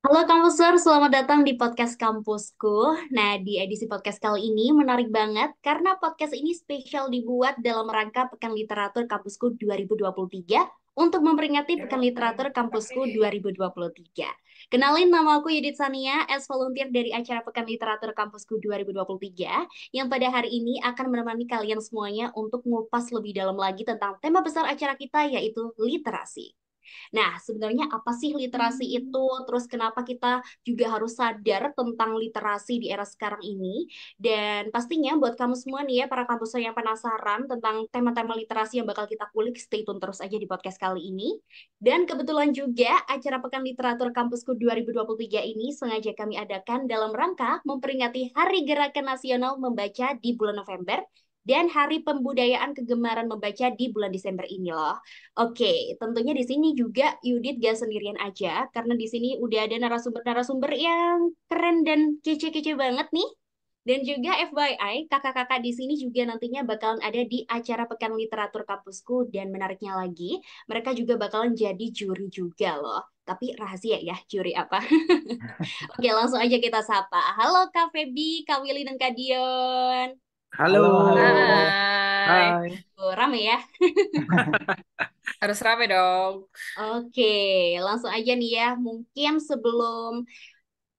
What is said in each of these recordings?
Halo Kampuser, selamat datang di podcast kampusku. Nah, di edisi podcast kali ini menarik banget karena podcast ini spesial dibuat dalam rangka Pekan Literatur Kampusku 2023 untuk memperingati Pekan Literatur Kampusku 2023. Kenalin, nama aku Yudit Sania, as volunteer dari acara Pekan Literatur Kampusku 2023 yang pada hari ini akan menemani kalian semuanya untuk ngupas lebih dalam lagi tentang tema besar acara kita yaitu literasi. Nah, sebenarnya apa sih literasi itu? Terus kenapa kita juga harus sadar tentang literasi di era sekarang ini? Dan pastinya buat kamu semua nih ya, para kampus yang penasaran tentang tema-tema literasi yang bakal kita kulik, stay tune terus aja di podcast kali ini. Dan kebetulan juga acara Pekan Literatur Kampusku 2023 ini sengaja kami adakan dalam rangka memperingati Hari Gerakan Nasional Membaca di bulan November dan Hari Pembudayaan Kegemaran Membaca di bulan Desember ini loh. Oke, tentunya di sini juga Yudit gak sendirian aja, karena di sini udah ada narasumber-narasumber yang keren dan kece-kece banget nih. Dan juga FYI, kakak-kakak di sini juga nantinya bakalan ada di acara Pekan Literatur Kampusku, dan menariknya lagi, mereka juga bakalan jadi juri juga loh. Tapi rahasia ya, juri apa? Oke, langsung aja kita sapa. Halo Kak Feby, Kak Willy, dan Kak Dion. Halo, Halo, halo. hai. Hai, Rame ya? harus rame dong. Oke, langsung aja nih ya. Mungkin sebelum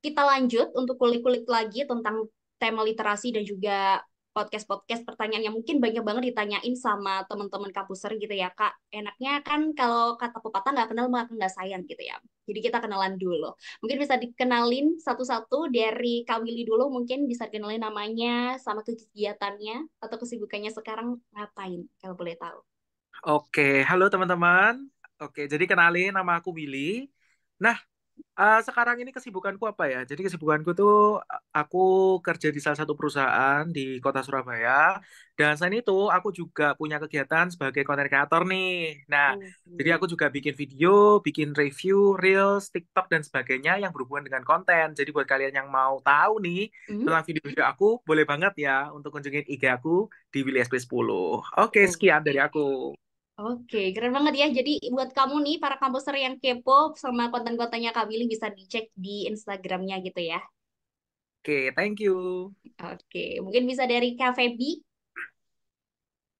kita lanjut untuk kulik-kulik lagi tentang tema literasi dan juga podcast-podcast pertanyaan yang mungkin banyak banget ditanyain sama teman-teman kampuser gitu ya, Kak. Enaknya kan kalau kata pepatah nggak kenal maka nggak sayang gitu ya. Jadi kita kenalan dulu. Mungkin bisa dikenalin satu-satu dari Kak Willy dulu, mungkin bisa dikenalin namanya sama kegiatannya atau kesibukannya sekarang ngapain kalau boleh tahu. Oke, halo teman-teman. Oke, jadi kenalin nama aku Willy. Nah, sekarang ini kesibukanku apa ya? Jadi kesibukanku tuh aku kerja di salah satu perusahaan di kota Surabaya. Dan selain itu, aku juga punya kegiatan sebagai content creator nih. Nah, jadi Hmm. aku juga bikin video, bikin review, reels, TikTok dan sebagainya yang berhubungan dengan konten. Jadi buat kalian yang mau tahu nih Hmm? tentang video-video aku, boleh banget ya untuk kunjungin IG aku di Willy SP10. Oke, sekian dari Oke. aku. Oke, keren banget ya. Jadi buat kamu nih, para kampuser yang kepo sama konten-kontennya Kak Willy bisa dicek di Instagramnya gitu ya. Oke, thank you. Oke, mungkin bisa dari Kak Feby.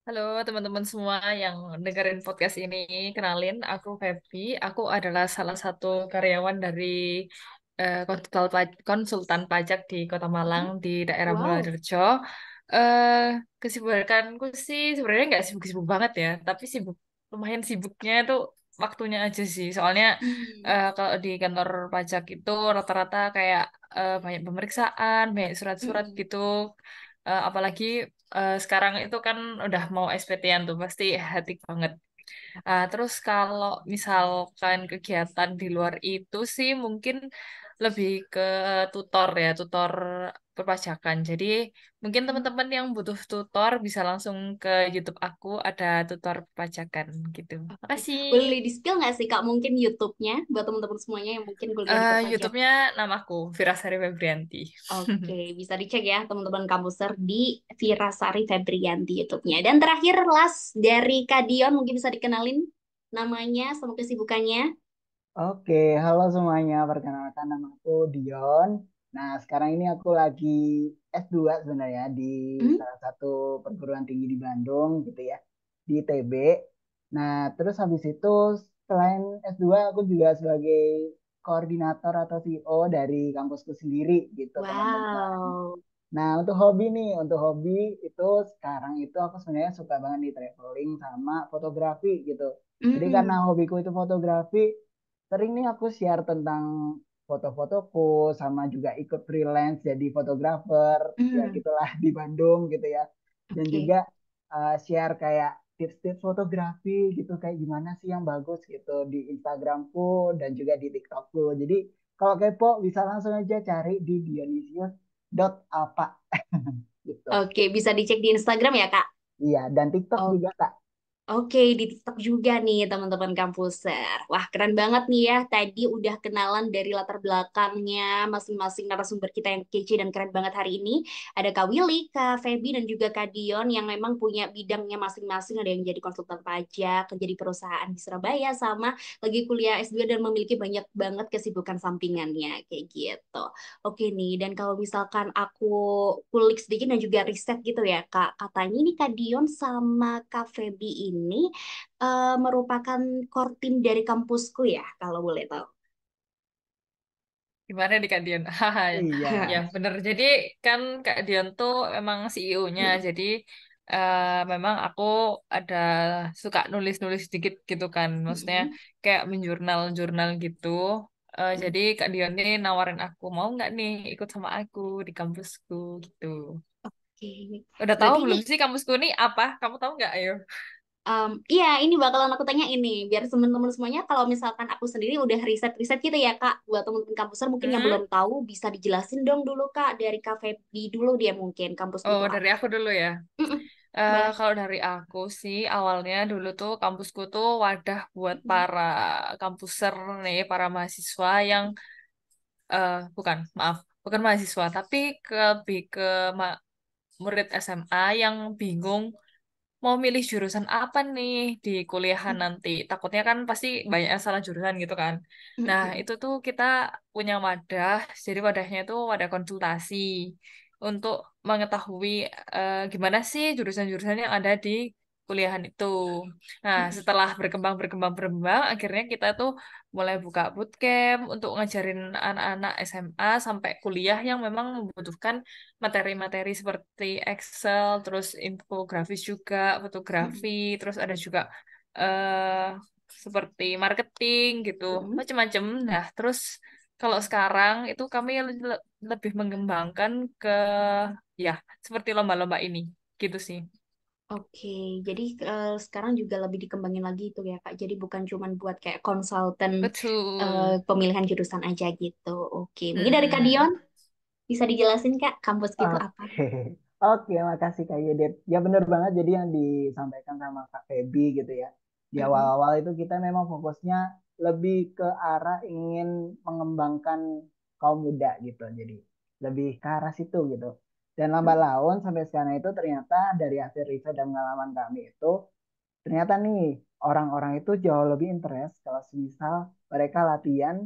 Halo teman-teman semua yang dengerin podcast ini. Kenalin, aku Feby. Aku adalah salah satu karyawan dari konsultan pajak di Kota Malang Hmm? di daerah Wow. Mulyorejo. Eh, Kesibukanku sih sebenarnya nggak sibuk-sibuk banget ya, tapi sibuk lumayan sibuknya itu waktunya aja sih. Soalnya Hmm. kalau di kantor pajak itu rata-rata kayak banyak pemeriksaan, banyak surat-surat Mm-mm. gitu. Apalagi sekarang itu kan udah mau SPT-an tuh pasti hektik banget. Terus kalau misalkan kegiatan di luar itu sih mungkin lebih ke tutor ya, tutor perpajakan. Jadi mungkin teman-teman yang butuh tutor bisa langsung ke YouTube aku, ada tutor perpajakan gitu. Oke, Makasih. boleh di-spill nggak sih Kak mungkin YouTube-nya buat teman-teman semuanya yang mungkin kuliah di perpajakan? YouTube-nya namaku Virasari Febrianti. Oke, bisa dicek ya teman-teman kampuser di Virasari Febrianti YouTube-nya. Dan terakhir, last dari Kak Dion, mungkin bisa dikenalin namanya sama kesibukannya. Oke, halo semuanya. Perkenalkan nama aku Dion. Nah, sekarang ini aku lagi S2 sebenarnya di Hmm? salah satu perguruan tinggi di Bandung gitu ya, di ITB. Nah, terus habis itu selain S2 aku juga sebagai koordinator atau CEO dari kampusku sendiri gitu, teman-teman. Wow. Nah, untuk hobi nih, untuk hobi itu sekarang itu aku sebenarnya suka banget di traveling sama fotografi gitu. Jadi karena Hmm. hobiku itu fotografi, sering nih aku share tentang foto-fotoku sama juga ikut freelance jadi fotografer ya Hmm. gitulah di Bandung gitu ya. Dan Oke. juga share kayak tips-tips fotografi gitu kayak gimana sih yang bagus gitu di Instagramku dan juga di TikTokku. Jadi kalau kepo bisa langsung aja cari di Dionysius apa gitu. Oke, bisa dicek di Instagram ya, Kak? Iya, dan TikTok juga Kak. Oke, di TikTok juga nih teman-teman kampuser. Wah, keren banget nih ya. Tadi udah kenalan dari latar belakangnya masing-masing narasumber kita yang kece dan keren banget hari ini. Ada Kak Willy, Kak Feby, dan juga Kak Dion yang memang punya bidangnya masing-masing. Ada yang jadi konsultan pajak, kerja di perusahaan di Surabaya, sama lagi kuliah S2 dan memiliki banyak banget kesibukan sampingannya. Kayak gitu. Oke nih, dan kalau misalkan aku kulik sedikit dan juga riset gitu ya, Kak. Katanya ini Kak Dion sama Kak Feby ini merupakan core team dari kampusku ya, kalau boleh tahu. Gimana di Kak Dion? Haha, Iya. ya bener. Jadi kan Kak Dion tuh emang CEO-nya. Jadi memang aku ada suka nulis-nulis sedikit gitu kan. Maksudnya kayak menjurnal-jurnal gitu. Jadi Kak Dion nih nawarin aku, mau nggak nih ikut sama aku di kampusku gitu. Oke, Udah tahu berarti ini belum sih kampusku nih apa? Kamu tahu nggak? Ayo. iya, ini bakalan aku tanya ini, biar teman-teman semuanya kalau misalkan aku sendiri udah riset-riset gitu ya Kak, buat teman-teman kampuser mungkin yang Hmm? belum tahu bisa dijelasin dong dulu Kak, dari Kak Feby dulu dia mungkin kampusku Oh, itu dari apa. aku dulu ya. Mm-mm, boleh. Kalau dari aku sih, awalnya dulu tuh kampusku tuh wadah buat Mm-mm, para kampuser nih, para mahasiswa yang, bukan, maaf, bukan mahasiswa, tapi lebih ke murid SMA yang bingung mau milih jurusan apa nih di kuliahan nanti. Takutnya kan pasti banyak yang salah jurusan gitu kan. Nah, mm-mm, itu tuh kita punya wadah, jadi wadahnya itu wadah konsultasi untuk mengetahui gimana sih jurusan-jurusan yang ada di kuliahan itu. Nah, mm-mm, setelah berkembang, akhirnya kita tuh mulai buka bootcamp untuk ngajarin anak-anak SMA sampai kuliah yang memang membutuhkan materi-materi seperti Excel, terus infografis juga, fotografi, mm-mm, terus ada juga eh seperti marketing gitu, mm-mm. macam-macam. Nah, terus kalau sekarang itu kami lebih mengembangkan ke ya seperti lomba-lomba ini, gitu sih. Oke, jadi sekarang juga lebih dikembangin lagi itu ya Kak. Jadi bukan cuman buat kayak konsultan Betul. pemilihan jurusan aja gitu. Oke, mungkin dari Kak Mm-mm. Dion bisa dijelasin Kak, kampus gitu apa? Oke. Oke, makasih Kak Yudit. Ya benar banget jadi yang disampaikan sama Kak Feby gitu ya. Di Mm-mm, awal-awal itu kita memang fokusnya lebih ke arah ingin mengembangkan kaum muda gitu. Jadi lebih ke arah situ gitu. Dan lambat mm-mm, laun sampai sekarang itu ternyata dari hasil riset dan pengalaman kami itu ternyata nih orang-orang itu jauh lebih interest kalau misal mereka latihan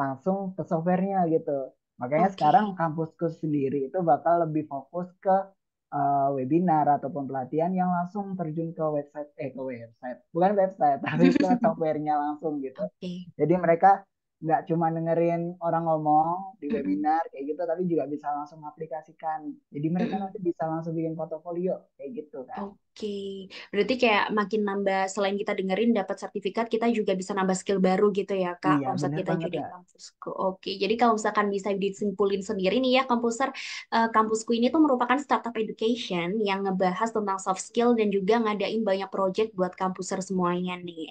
langsung ke softwarenya gitu. Makanya oke. sekarang kampusku sendiri itu bakal lebih fokus ke webinar ataupun pelatihan yang langsung terjun ke website, bukan website tapi ke softwarenya langsung gitu. Oke. Jadi mereka nggak cuma dengerin orang ngomong di Mm-mm, webinar kayak gitu, tapi juga bisa langsung aplikasikan. Jadi mereka mm-mm. nanti bisa langsung bikin portofolio kayak gitu kan. Oke, berarti kayak makin nambah selain kita dengerin dapat sertifikat, kita juga bisa nambah skill baru gitu ya Kak, Iya, kalau misalnya bener kita banget jadi ya. kampusku. Oke, jadi kalau misalkan bisa disimpulin sendiri nih ya kampuser, kampusku ini tuh merupakan startup education yang ngebahas tentang soft skill dan juga ngadain banyak project buat kampuser semuanya nih.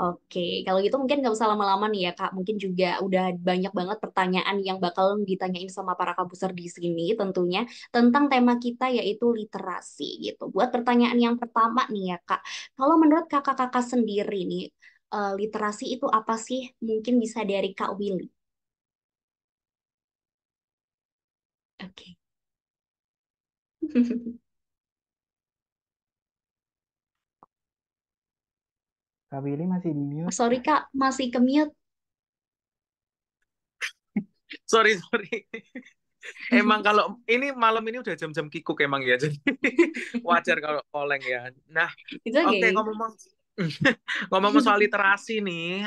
Oke, kalau gitu mungkin nggak usah lama-lama nih ya Kak, mungkin juga udah banyak banget pertanyaan yang bakal ditanyain sama para kampuser di sini tentunya tentang tema kita yaitu literasi gitu. Buat pertanyaan yang pertama nih ya Kak, kalau menurut kakak-kakak sendiri nih, literasi itu apa sih? Mungkin bisa dari Kak Willy. Oke. Kak Willy masih di Oh, mute. sorry Kak, masih ke mute. Sorry, sorry. Emang kalau ini malam ini udah jam-jam kikuk emang ya, jadi wajar kalau oleng ya. Nah, Itu oke oke. ngomong ngomong soal literasi nih,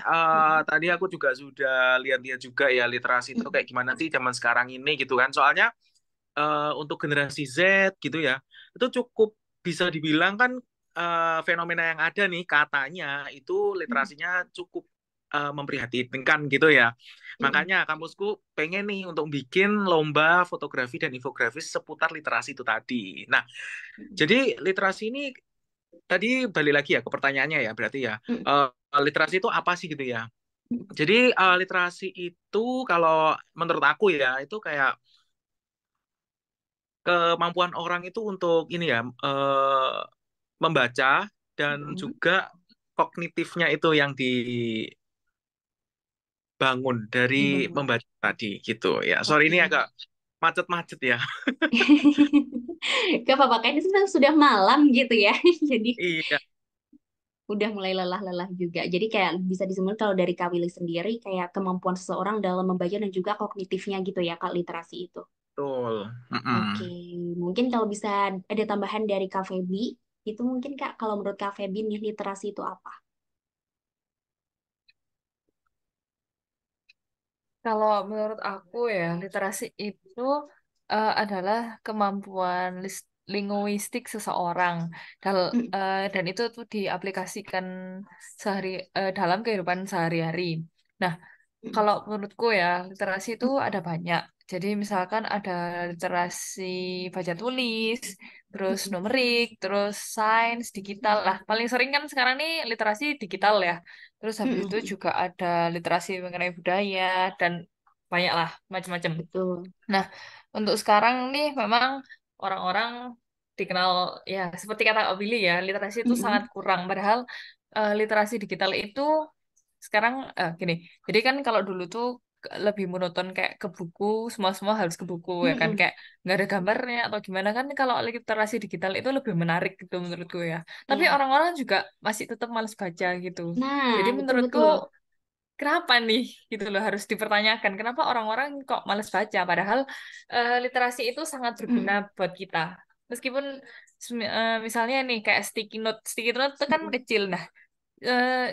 tadi aku juga sudah lihat-lihat juga ya literasi itu kayak gimana sih zaman sekarang ini gitu kan. Soalnya untuk generasi Z gitu ya, itu cukup bisa dibilang kan fenomena yang ada nih katanya itu literasinya cukup memprihatinkan gitu ya. Makanya kampusku pengen nih untuk bikin lomba fotografi dan infografis seputar literasi itu tadi. Nah, jadi literasi ini tadi balik lagi ya ke pertanyaannya ya, berarti ya literasi itu apa sih gitu ya? Jadi literasi itu kalau menurut aku ya itu kayak kemampuan orang itu untuk ini ya membaca dan Mm-mm. juga kognitifnya itu yang dibangun dari Dibangun. membaca tadi gitu ya. Sorry ini Oke. agak macet-macet ya. Gak apa-apa, kayaknya sekarang sudah malam gitu ya. Jadi Iya, udah mulai lelah-lelah juga. Jadi kayak bisa disebut kalau dari Kak Willy sendiri kayak kemampuan seseorang dalam membaca dan juga kognitifnya gitu ya Kak, literasi itu. betul. Oke, Mm-mm. mungkin kalau bisa ada tambahan dari Kak Feby, itu mungkin Kak, kalau menurut Kak Feby nih literasi itu apa? Kalau menurut aku ya, literasi itu adalah kemampuan linguistik seseorang Mm, dan itu tuh diaplikasikan dalam kehidupan sehari-hari. Nah, mm, kalau menurutku ya, literasi itu ada banyak. Jadi misalkan ada literasi baca tulis, terus mm, numerik, terus sains, digital. Lah, paling sering kan sekarang nih literasi digital ya. Terus mm, habis mm, itu mm. juga ada literasi mengenai budaya dan banyak lah macam-macam. Betul. Nah, untuk sekarang nih memang orang-orang dikenal ya seperti kata Kak Billy ya, literasi Mm, itu sangat mm, kurang. Padahal literasi digital itu sekarang gini. Jadi kan kalau dulu tuh lebih monoton kayak ke buku, semua-semua harus ke buku mm, ya kan mm. kayak nggak ada gambarnya atau gimana kan kalau literasi digital itu lebih menarik gitu menurutku ya. Tapi Ya. orang-orang juga masih tetap males baca gitu. Jadi Nah, menurutku betul-betul. kenapa nih gitu loh harus dipertanyakan kenapa orang-orang kok males baca padahal literasi itu sangat berguna Mm, buat kita meskipun misalnya nih kayak sticky note itu kan mm, kecil nah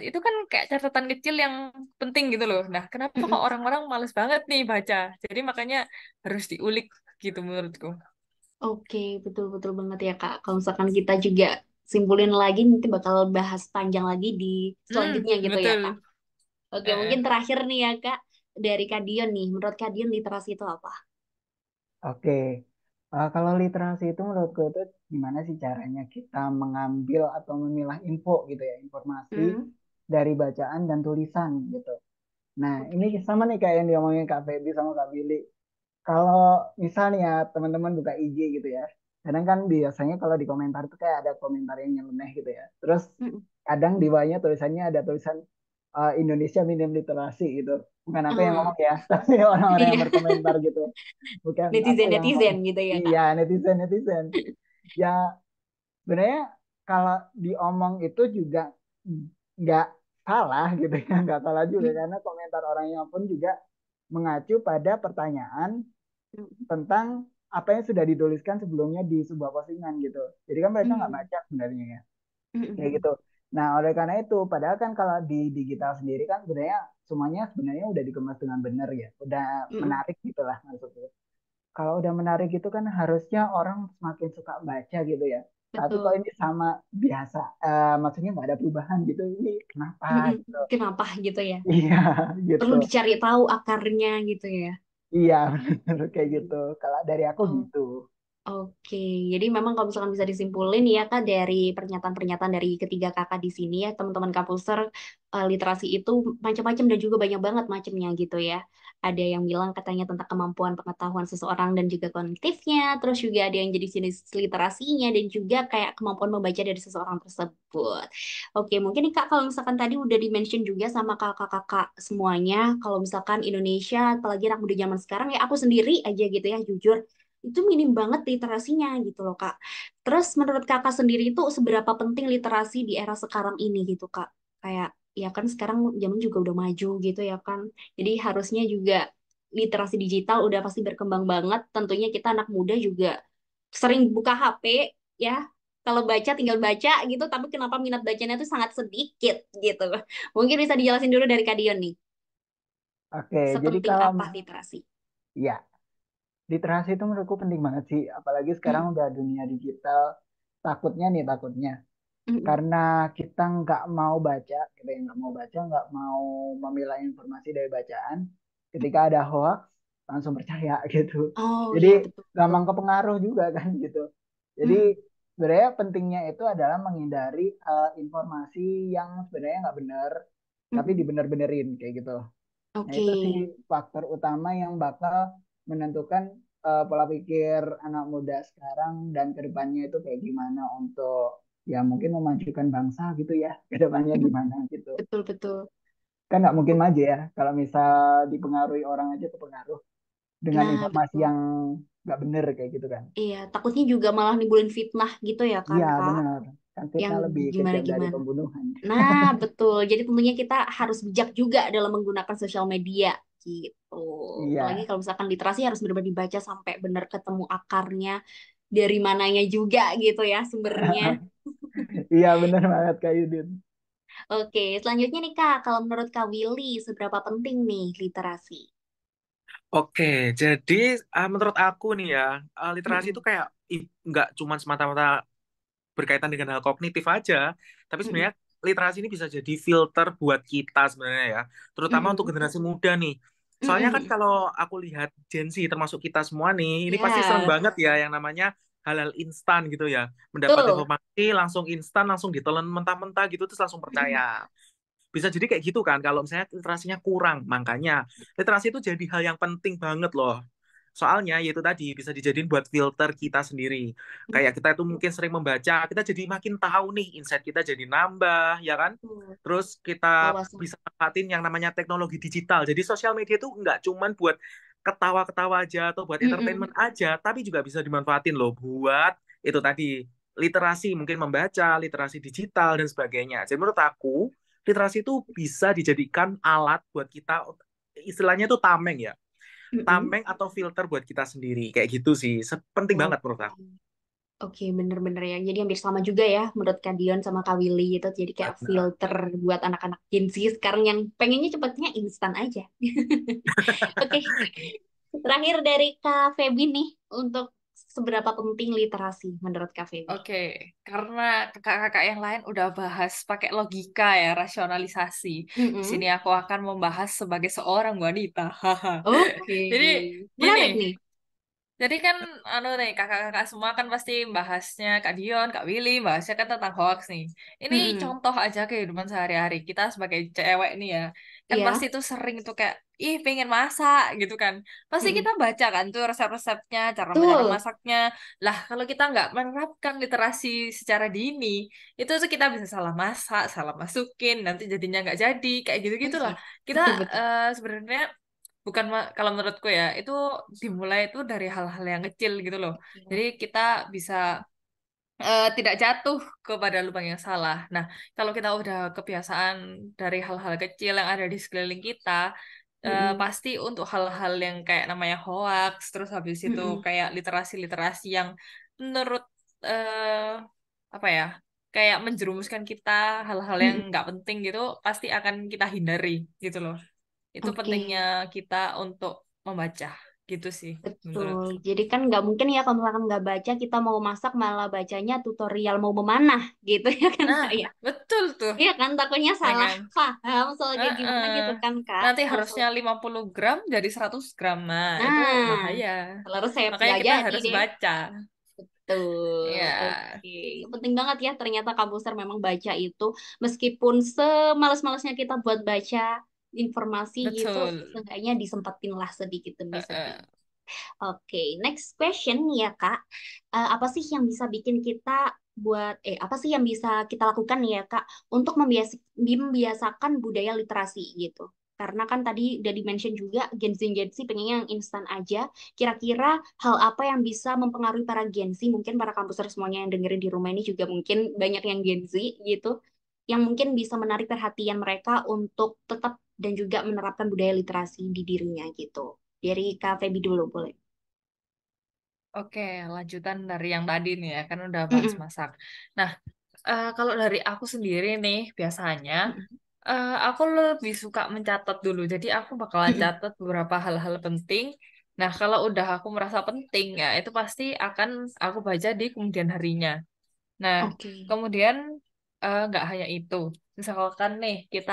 itu kan kayak catatan kecil yang penting gitu loh nah kenapa mm, kok mm. orang-orang males banget nih baca jadi makanya harus diulik gitu menurutku. Oke, betul-betul banget ya Kak. Kalau misalkan kita juga simpulin lagi, nanti bakal bahas panjang lagi di selanjutnya gitu ya Kak. Betul. Oke, mungkin Heeh. terakhir nih ya Kak, dari Kak Dion nih. Menurut Kak Dion literasi itu apa? Oke. Kalau literasi itu menurutku itu gimana sih caranya kita mengambil atau memilah info gitu ya, informasi Hmm, dari bacaan dan tulisan gitu. Nah, ini oke. sama nih kayak yang diomongin Kak Feby sama Kak Billy. Kalau misalnya ya teman-teman buka IG gitu ya, kadang kan biasanya kalau di komentar tuh kayak ada komentar yang nyeleneh gitu ya. Terus Mm-mm. kadang di bawahnya tulisannya ada tulisan Indonesia minim literasi gitu. Bukan aku yang Ah, ngomong ya, tapi orang-orang yang iya, berkomentar gitu. Bukan aku yang ngomong. netizen-netizen gitu ya Kak. Iya, netizen-netizen. Ya, sebenarnya kalau diomong itu juga nggak salah gitu ya, nggak salah juga Mm, karena komentar orangnya pun juga mengacu pada pertanyaan mm, tentang apa yang sudah dituliskan sebelumnya di sebuah postingan gitu. Jadi kan mereka nggak mm, baca sebenarnya ya, kayak mm, gitu. Nah, oleh karena itu, padahal kan kalau di digital sendiri kan sebenarnya semuanya sebenarnya udah dikemas dengan benar ya, udah mm, mm. menarik gitulah maksudnya. Kalau udah menarik itu kan harusnya orang semakin suka baca gitu ya. Tapi kok Betul. ini sama biasa, maksudnya nggak ada perubahan gitu. Ini kenapa Mm, mm. gitu? Kenapa gitu ya? Iya gitu. Perlu dicari tahu akarnya gitu ya. Iya benar kayak Mm. gitu. Kalau dari aku Oh, gitu. oke, jadi memang kalau misalkan bisa disimpulin ya Kak dari pernyataan-pernyataan dari ketiga kakak di sini ya teman-teman Kapulser, literasi itu macam-macam dan juga banyak banget macamnya gitu ya. Ada yang bilang katanya tentang kemampuan pengetahuan seseorang dan juga kognitifnya, terus juga ada yang jadi jenis literasinya dan juga kayak kemampuan membaca dari seseorang tersebut. Oke, mungkin nih Kak kalau misalkan tadi udah di-mention juga sama kakak-kakak semuanya, kalau misalkan Indonesia apalagi anak muda zaman sekarang ya aku sendiri aja gitu ya jujur itu minim banget literasinya gitu loh Kak. Terus menurut Kakak sendiri itu seberapa penting literasi di era sekarang ini gitu Kak? Kayak ya kan sekarang zaman juga udah maju gitu ya kan. Jadi harusnya juga literasi digital udah pasti berkembang banget. Tentunya kita anak muda juga sering buka HP ya. Kalau baca tinggal baca gitu, tapi kenapa minat bacanya itu sangat sedikit gitu. Mungkin bisa dijelasin dulu dari Kak Dion nih, Oke, jadi sepenting kalau apa literasi? ya literasi itu menurutku penting banget sih. Apalagi sekarang Mm, udah dunia digital. Takutnya nih takutnya. mm, Karena kita nggak mau baca, kita yang nggak mau baca, nggak mau memilah informasi dari bacaan. mm. Ketika ada hoax, langsung percaya gitu. Oh Jadi iya betul betul. gampang kepengaruh juga kan gitu. Jadi Mm, sebenarnya pentingnya itu adalah menghindari informasi yang sebenarnya nggak benar, tapi mm. dibener-benerin kayak gitu. Nah Oke. itu sih faktor utama yang bakal menentukan pola pikir anak muda sekarang dan kedepannya itu kayak gimana untuk ya mungkin memajukan bangsa gitu ya, ke depannya gimana gitu. Betul, betul. Kan nggak mungkin maju ya kalau misal dipengaruhi orang aja kepengaruh dengan Nah, informasi betul. yang nggak bener kayak gitu kan. Iya, takutnya juga malah nimbulin fitnah gitu ya kan, Iya Kak? benar, kan Yang fitnah lebih kejam dari gimana-gimana. pembunuhan. Nah, betul. Jadi tentunya kita harus bijak juga dalam menggunakan sosial media gitu. Apalagi Iya, kalau misalkan literasi harus benar-benar dibaca sampai benar ketemu akarnya dari mananya juga gitu ya sumbernya. iya benar banget Kak Yudin. Oke, selanjutnya nih Kak, kalau menurut Kak Willy, seberapa penting nih literasi? Oke, jadi menurut aku nih ya, literasi itu Mm-mm, kayak nggak cuma semata-mata berkaitan dengan hal kognitif aja, tapi mm-mm, sebenarnya literasi ini bisa jadi filter buat kita sebenarnya ya, terutama untuk mm-mm, generasi muda nih. Soalnya kan mm-mm. kalau aku lihat Gen Z termasuk kita semua nih, ini pasti seneng Ya, banget ya yang namanya hal-hal instan gitu ya. Mendapat betul. informasi langsung instan, langsung ditelan mentah-mentah gitu terus langsung percaya. Mm-mm, Bisa jadi kayak gitu kan kalau misalnya literasinya kurang. Makanya literasi itu jadi hal yang penting banget loh. Soalnya yaitu tadi bisa dijadiin buat filter kita sendiri. Kayak kita itu mungkin sering membaca, kita jadi makin tahu nih insight kita jadi nambah, ya kan? betul. Terus kita Wawasan. bisa manfaatin yang namanya teknologi digital. Jadi sosial media itu nggak cuman buat ketawa-ketawa aja atau buat Mm-mm. entertainment aja, tapi juga bisa dimanfaatin loh buat itu tadi literasi, mungkin membaca, literasi digital dan sebagainya. Jadi menurut aku literasi itu bisa dijadikan alat buat kita, istilahnya itu tameng ya, Mm-mm. tameng atau filter buat kita sendiri kayak gitu sih. Penting banget menurut Oke. aku. Oke, bener-bener ya. Jadi hampir sama juga ya menurut Kak Dion sama Kak Willy gitu. Jadi kayak Benar. filter buat anak-anak Gen Z sekarang yang pengennya cepetnya instan aja. Oke, terakhir dari Kak Feby nih untuk seberapa penting literasi menurut Kak Feby? Oke, karena kakak-kakak yang lain udah bahas pakai logika ya, rasionalisasi. Di sini Mm-mm. aku akan membahas sebagai seorang wanita. Haha. Oke, Jadi gini, menarik nih. jadi kan anu nih kakak-kakak semua kan pasti bahasnya Kak Dion, Kak Willy, bahasnya kan tentang hoax nih. Ini Mm-mm. contoh aja kehidupan sehari-hari kita sebagai cewek nih ya. Kan pasti Iya. tuh sering tuh kayak ih pengen masak gitu kan. Pasti Mm-mm. kita baca kan tuh resep-resepnya, cara Betul. masaknya. Lah kalau kita nggak menerapkan literasi secara dini, itu tuh kita bisa salah masak, salah masukin, nanti jadinya nggak jadi kayak gitu-gitu lah. Iya. Kita Betul-betul. sebenarnya bukan kalau menurutku ya itu dimulai itu dari hal-hal yang kecil gitu loh jadi kita bisa tidak jatuh kepada lubang yang salah. Nah, kalau kita udah kebiasaan dari hal-hal kecil yang ada di sekeliling kita, Mm-mm. pasti untuk hal-hal yang kayak namanya hoax, terus habis itu Mm-mm. kayak literasi-literasi yang menurut eh, apa ya, kayak menjerumuskan kita hal-hal yang Mm-mm. nggak penting gitu, pasti akan kita hindari gitu loh. Itu Oke. pentingnya kita untuk membaca gitu sih Betul. menurutku. Jadi kan nggak mungkin ya kalau misalkan nggak baca kita mau masak malah bacanya tutorial mau memanah gitu ya kan Nah, Kak ya. betul tuh, Iya kan takutnya ya salah kan? paham soal kayak gimana Heeh. gitu kan Kak. Nanti Kalau harusnya 50 gram jadi 100 gram. Nah, itu nah, bahaya. kalau resep Makanya nggak kita jadi harus deh. baca. Betul. Ya, Oke. Penting banget ya ternyata Kompuser memang baca itu meskipun semales-malesnya kita buat baca informasi gitu, betul. seenggaknya disempetin lah sedikit demi Heeh. sedikit. Oke, next question ya Kak. Apa sih yang bisa bikin kita apa sih yang bisa kita lakukan nih ya Kak untuk membiasakan budaya literasi gitu? Karena kan tadi udah di-mention juga Gen Z pengennya yang instan aja. Kira-kira hal apa yang bisa mempengaruhi para Gen Z, mungkin para kampuser semuanya yang dengerin di rumah ini juga mungkin banyak yang Gen Z gitu, yang mungkin bisa menarik perhatian mereka untuk tetap dan juga menerapkan budaya literasi di dirinya gitu. Dari Kak Feby dulu boleh. Oke, lanjutan dari yang tadi nih ya, kan udah bahas Mm-mm. masak. Nah, kalau dari aku sendiri nih, biasanya Mm-mm. aku lebih suka mencatat dulu. Jadi aku bakalan Mm-mm. catat beberapa hal-hal penting. Nah, kalau udah aku merasa penting ya, itu pasti akan aku baca di kemudian harinya. Nah, Oke. kemudian nggak hanya itu. Misalkan nih kita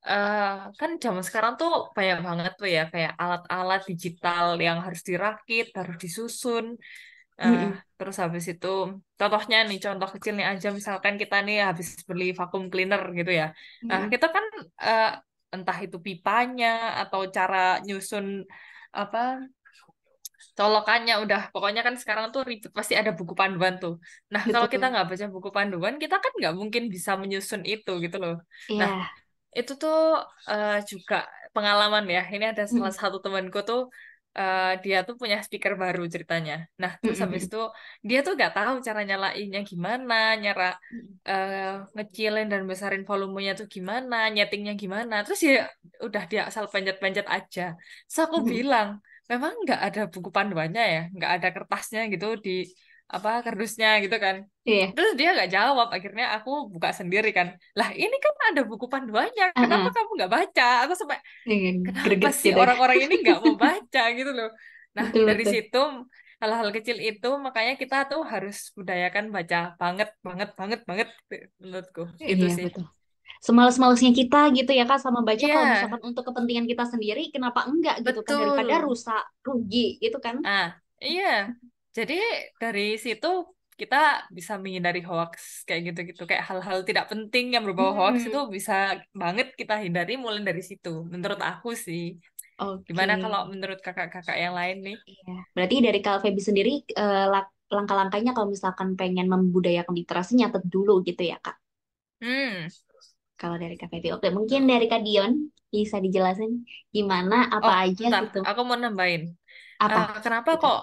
eh, kan zaman sekarang tuh banyak banget tuh ya kayak alat-alat digital yang harus dirakit, harus disusun. Eh, Mm-mm. terus habis itu contohnya nih contoh kecilnya aja misalkan kita nih habis beli vacuum cleaner gitu ya. Nah, Mm-mm. kita kan eh, entah itu pipanya atau cara nyusun apa colokannya udah pokoknya kan sekarang tuh ribet pasti ada buku panduan tuh. Nah kalau kita Betul. nggak baca buku panduan kita kan nggak mungkin bisa menyusun itu gitu loh. Nah Iya. itu tuh juga pengalaman ya. Ini ada salah Mm-mm. satu temanku tuh dia tuh punya speaker baru ceritanya. Nah terus habis Mm-mm. itu dia tuh nggak tahu cara nyalainnya gimana, ngecilin dan besarin volumenya tuh gimana, nyetingnya gimana. Terus ya udah dia asal pencet-pencet aja. Terus aku Mm-mm. bilang, memang nggak ada buku panduannya ya, nggak ada kertasnya gitu di apa kardusnya gitu kan. Iya. Terus dia nggak jawab. Akhirnya aku buka sendiri kan. Lah ini kan ada buku panduannya. Kenapa Uh-uh. kamu nggak baca? Aku sampai Iya, kenapa greget sih gitu. orang-orang ini nggak mau baca gitu loh. Nah Betul dari betul. situ hal-hal kecil itu makanya kita tuh harus budayakan baca banget banget banget banget menurutku itu Iya sih. betul. Semales-malesnya kita gitu ya Kak sama baca kalau Iya misalkan untuk kepentingan kita sendiri kenapa enggak gitu kan daripada betul. rusak rugi gitu kan. Ah iya. Jadi dari situ kita bisa menghindari hoax kayak gitu-gitu kayak hal-hal tidak penting yang berbau hoax itu Hmm. bisa banget kita hindari mulai dari situ. Menurut aku sih. Oke. Gimana kalau menurut kakak-kakak yang lain nih? Iya. Berarti dari Kak Feby sendiri langkah-langkahnya kalau misalkan pengen membudayakan literasi nyatet dulu gitu ya Kak. Hmm. Kalau dari Kak Feby. Oke, mungkin dari Kak Dion bisa dijelasin gimana apa Oh, aja bentar, gitu. aku mau nambahin. Apa Kenapa gitu. kok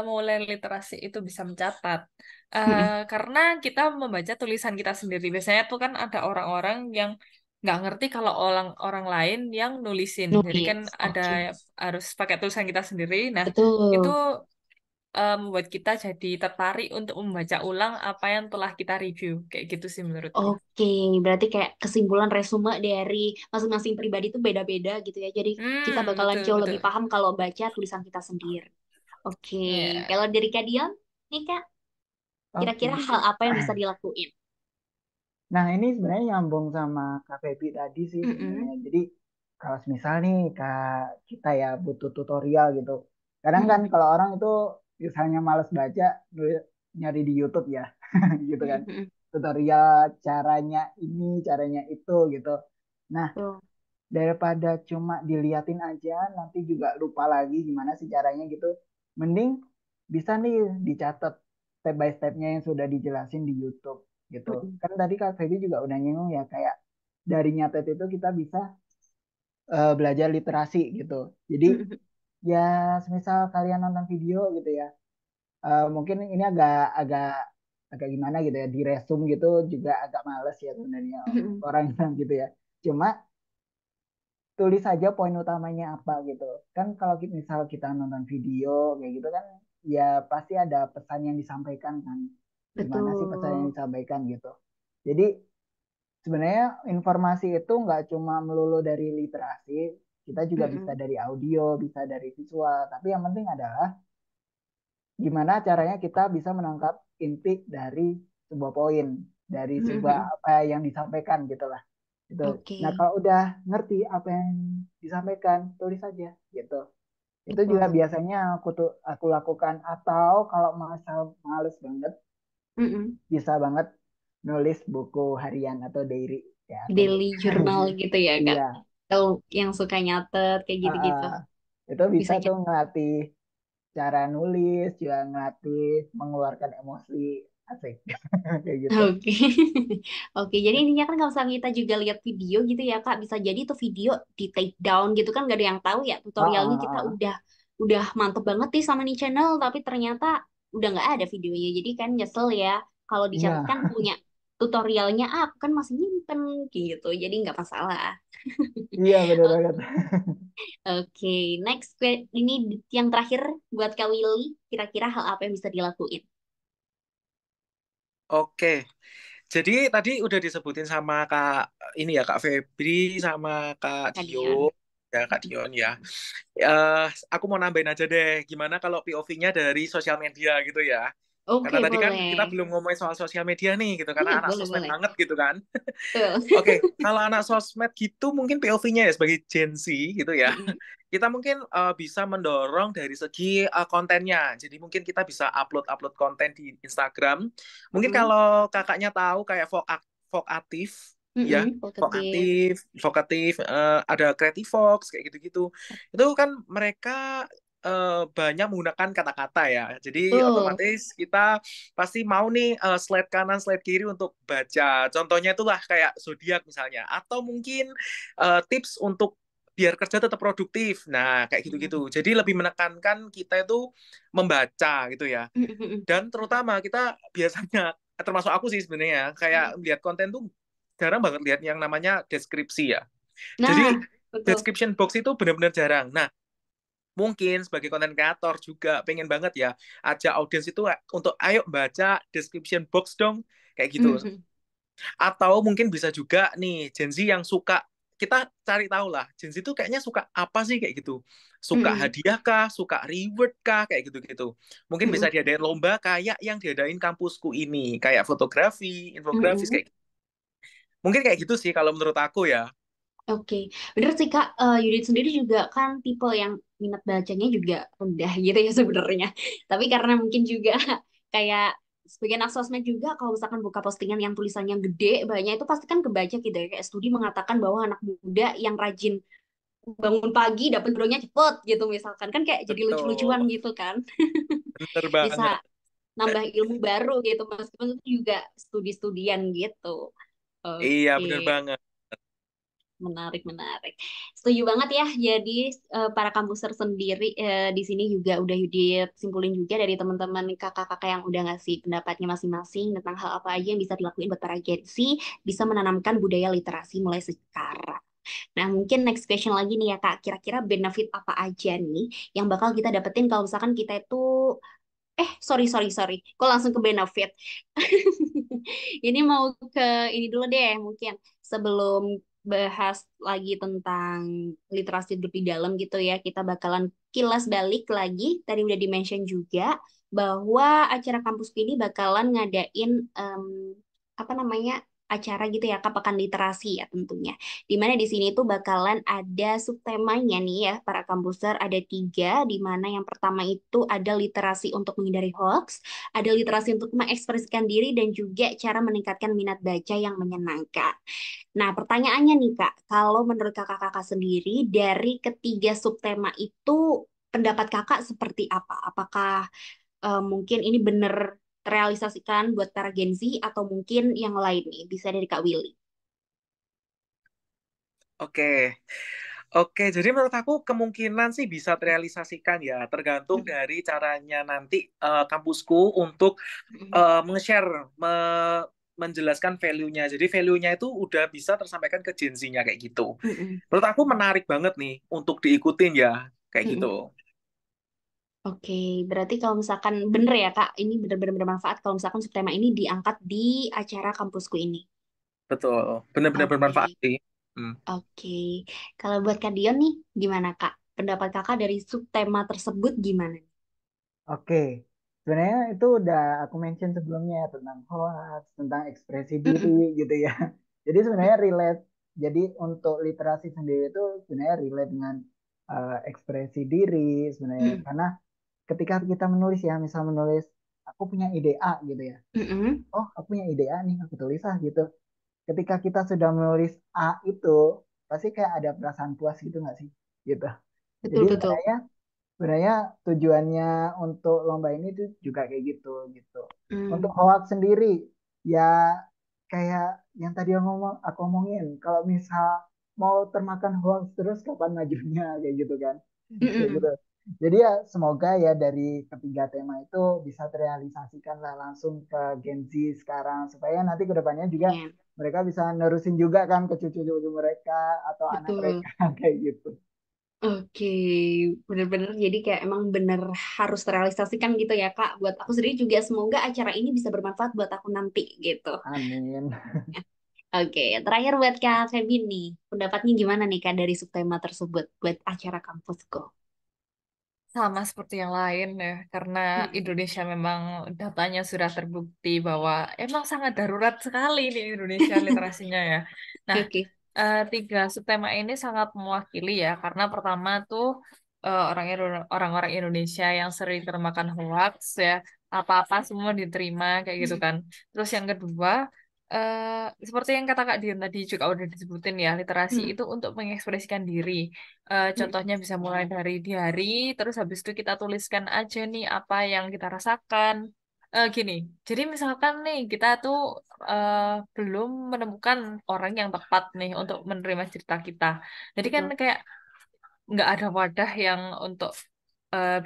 mulai literasi itu bisa mencatat? Mm-mm. Karena kita membaca tulisan kita sendiri. Biasanya tuh kan ada orang-orang yang nggak ngerti kalau orang orang lain yang nulisin. Jadi kan Nulis. ada Oke. harus pakai tulisan kita sendiri. Nah, itu Betul. membuat kita jadi tertarik untuk membaca ulang apa yang telah kita review. Kayak gitu sih menurutku. Oke, berarti kayak kesimpulan resume dari masing-masing pribadi itu beda-beda gitu ya. Jadi kita bakalan Betul, jauh lebih betul. paham kalau baca tulisan kita sendiri. Oke, Iya. kalau dari Kak Dion, nih Kak, kira-kira Oke. hal apa yang bisa dilakuin? Nah, ini sebenarnya nyambung sama Kak Feby tadi sih sebenarnya. Mm-mm. Jadi, kalau misal nih Kak kita ya butuh tutorial gitu. Kadang kan Mm-mm. kalau orang itu misalnya males baca, nyari di YouTube ya, gitu kan. Mm-mm. Tutorial caranya ini, caranya itu gitu. Nah, Tuh. daripada cuma diliatin aja, nanti juga lupa lagi gimana sih caranya gitu. Mending bisa nih dicatat step by stepnya yang sudah dijelasin di YouTube gitu. Mm-mm. Kan tadi Kak Feby juga udah nyinggung ya kayak dari nyatet itu kita bisa belajar literasi gitu. Jadi Mm-mm. ya semisal kalian nonton video gitu ya, mungkin ini agak agak agak gimana gitu ya, di resume gitu juga agak males ya sebenarnya Mm-mm. orang yang gitu ya. Cuma tulis saja poin utamanya apa gitu. Kan kalau misal kita nonton video kayak gitu kan ya pasti ada pesan yang disampaikan kan. Gimana sih pesan yang Betul. disampaikan gitu. Jadi sebenarnya informasi itu nggak cuma melulu dari literasi, kita juga bisa Mm-mm. dari audio, bisa dari visual. Tapi yang penting adalah gimana caranya kita bisa menangkap inti dari sebuah poin, dari sebuah Mm-mm. apa yang disampaikan gitu lah. Gitu. Oke, Nah, kalau udah ngerti apa yang disampaikan, tulis aja gitu. Itu juga betul. biasanya aku lakukan atau kalau males banget Mm-mm. bisa banget nulis buku harian atau diary ya aku Daily journal gitu ya, Kak. iya. Atau yang suka nyatet kayak Ah, gitu-gitu. itu bisa Bisa tuh nyatet. ngelatih cara nulis, juga ngelatih mengeluarkan emosi asik kayak gitu. Oke. Oke, jadi intinya kan kalau misalnya kita juga lihat video gitu ya, Kak, bisa jadi tuh video di take down gitu kan gak ada yang tahu ya Ah, tutorialnya kita ah, ah. udah mantep banget nih sama nih channel tapi ternyata udah nggak ada videonya. Jadi kan nyesel ya kalau dicatat Iya, kan punya tutorialnya aku kan masih nyimpen gitu. Jadi nggak masalah. iya benar banget. Oke, next ini yang terakhir buat Kak Willy, kira-kira hal apa yang bisa dilakuin? Oke, jadi tadi udah disebutin sama Kak ini ya Kak Febri sama Kak Dio Kadian. ya Kak Dion ya. Eh, aku mau nambahin aja deh, gimana kalau POV-nya dari sosial media gitu ya. Karena Oke, tadi kan kita boleh. belum ngomongin soal sosial media nih gitu, karena Iya, anak boleh, sosmed boleh. banget gitu kan. Betul. Oke, kalau anak sosmed gitu mungkin POV-nya ya sebagai Gen Z gitu ya. Mm-mm. Kita mungkin bisa mendorong dari segi kontennya. Jadi mungkin kita bisa upload-upload konten di Instagram. Mungkin Mm-mm. kalau kakaknya tahu kayak Vokatif ya, Mm-mm. Positif. Vokatif, ada Creative Fox kayak gitu-gitu. Itu kan mereka banyak menggunakan kata-kata ya. Jadi Betul. otomatis kita pasti mau nih slide kanan, slide kiri untuk baca. Contohnya itulah kayak zodiak misalnya, atau mungkin tips untuk biar kerja tetap produktif. Nah, kayak gitu-gitu. Jadi lebih menekankan kita itu membaca gitu ya. Dan terutama kita biasanya, termasuk aku sih sebenarnya, kayak lihat konten tuh jarang banget lihat yang namanya deskripsi ya. Nah, Jadi betul. description box itu benar-benar jarang. Nah, mungkin sebagai konten kreator juga pengen banget ya ajak audiens itu untuk ayo baca description box dong, kayak gitu. Atau mungkin bisa juga nih Gen Z yang suka, kita cari tahu lah Gen Z itu kayaknya suka apa sih kayak gitu, suka hadiah kah, suka reward kah, kayak gitu-gitu. Mungkin bisa diadain lomba kayak yang diadain kampusku ini, kayak fotografi, infografis, kayak gitu. Mungkin kayak gitu sih kalau menurut aku ya. Oke, bener sih Kak. Yudit sendiri juga kan tipe yang minat bacanya juga rendah gitu ya sebenarnya. Tapi karena mungkin juga kayak sebagian anak sosmed juga kalau misalkan buka postingan yang tulisannya gede banyak itu pasti kan kebaca gitu ya. Kayak studi mengatakan bahwa anak muda yang rajin bangun pagi dapat jodohnya cepet gitu misalkan kan kayak jadi Betul, lucu-lucuan gitu kan. bener Bisa banget. nambah ilmu baru gitu meskipun itu juga studi-studian gitu. Iya, Oke. bener banget. Menarik, menarik. Setuju banget ya. Jadi para kampuser sendiri di sini juga udah Yudit simpulin juga dari teman-teman kakak-kakak yang udah ngasih pendapatnya masing-masing tentang hal apa aja yang bisa dilakuin buat para Gen Z bisa menanamkan budaya literasi mulai sekarang. Nah, mungkin next question lagi nih ya Kak. Kira-kira benefit apa aja nih yang bakal kita dapetin kalau misalkan kita itu sorry, sorry, sorry. Kok langsung ke benefit? Ini mau ke ini dulu deh, mungkin sebelum bahas lagi tentang literasi lebih dalam gitu ya, kita bakalan kilas balik lagi. Tadi udah di-mention juga bahwa acara kampus ini bakalan ngadain apa namanya acara gitu ya, Kak, Pekan Literasi ya tentunya. Dimana di sini tuh bakalan ada subtemanya nih ya, para kampuser ada tiga, di mana yang pertama itu ada literasi untuk menghindari hoax, ada literasi untuk mengekspresikan diri, dan juga cara meningkatkan minat baca yang menyenangkan. Nah, pertanyaannya nih Kak, kalau menurut kakak-kakak sendiri, dari ketiga subtema itu, pendapat kakak seperti apa? Apakah mungkin ini benar terrealisasikan buat para Gen Z, atau mungkin yang lain nih? Bisa dari Kak Willy. Oke. Oke, jadi menurut aku kemungkinan sih bisa terrealisasikan ya, tergantung Mm, dari caranya nanti kampusku untuk mm, nge-share, menjelaskan value-nya. Jadi value-nya itu udah bisa tersampaikan ke Gen Z-nya kayak gitu. mm, mm, Menurut aku menarik banget nih untuk diikutin ya, kayak mm, gitu. mm. Oke, berarti kalau misalkan bener ya Kak, ini benar-benar bermanfaat kalau misalkan subtema ini diangkat di acara kampusku ini. Betul, benar-benar bermanfaat Oke, sih. Hmm. oke. Kalau buat Kak Dion nih, gimana Kak? Pendapat Kakak dari subtema tersebut gimana? Oke, sebenarnya itu udah aku mention sebelumnya ya, tentang hoax, tentang ekspresi diri Mm-mm. gitu ya. Jadi sebenarnya relate. Jadi untuk literasi sendiri itu sebenarnya relate dengan ekspresi diri sebenarnya. Mm-mm. Karena ketika kita menulis ya, misal menulis aku punya ide A gitu ya. Mm-mm. Oh, aku punya ide A nih, aku tulis ah gitu. Ketika kita sudah menulis A itu, pasti kayak ada perasaan puas gitu nggak sih? Gitu. Jadi Betul, betul. sebenarnya tujuannya untuk lomba ini tuh juga kayak gitu gitu. Untuk Mm. hoax sendiri ya kayak yang tadi aku ngomongin, kalau misal mau termakan hoax terus kapan majunya kayak gitu kan. Kayak gitu. Mm-mm. Jadi ya semoga ya dari ketiga tema itu bisa terrealisasikan lah langsung ke Gen Z sekarang supaya nanti kedepannya juga Amin. mereka bisa nerusin juga kan ke cucu-cucu mereka atau anak Betul. mereka kayak gitu. Oke, bener-bener jadi kayak emang bener harus terrealisasikan gitu ya Kak. Buat aku sendiri juga semoga acara ini bisa bermanfaat buat aku nanti gitu. Amin. Oke, terakhir buat Kak Feby nih. Pendapatnya gimana nih Kak dari subtema tersebut buat acara kampusku? Sama seperti yang lain ya, karena Hmm. Indonesia memang datanya sudah terbukti bahwa emang sangat darurat sekali di Indonesia literasinya ya. Nah, Oke. tiga subtema ini sangat mewakili ya, karena pertama tuh orang-orang Indonesia yang sering termakan hoax ya, apa-apa semua diterima kayak gitu kan. Terus yang kedua, seperti yang kata Kak Dian tadi juga udah disebutin ya, literasi Mm, itu untuk mengekspresikan diri. mm, Contohnya bisa mulai dari diary, terus habis itu kita tuliskan aja nih apa yang kita rasakan. Gini, jadi misalkan nih kita tuh eh, belum menemukan orang yang tepat nih untuk menerima cerita kita. Jadi kan betul. kayak nggak ada wadah yang untuk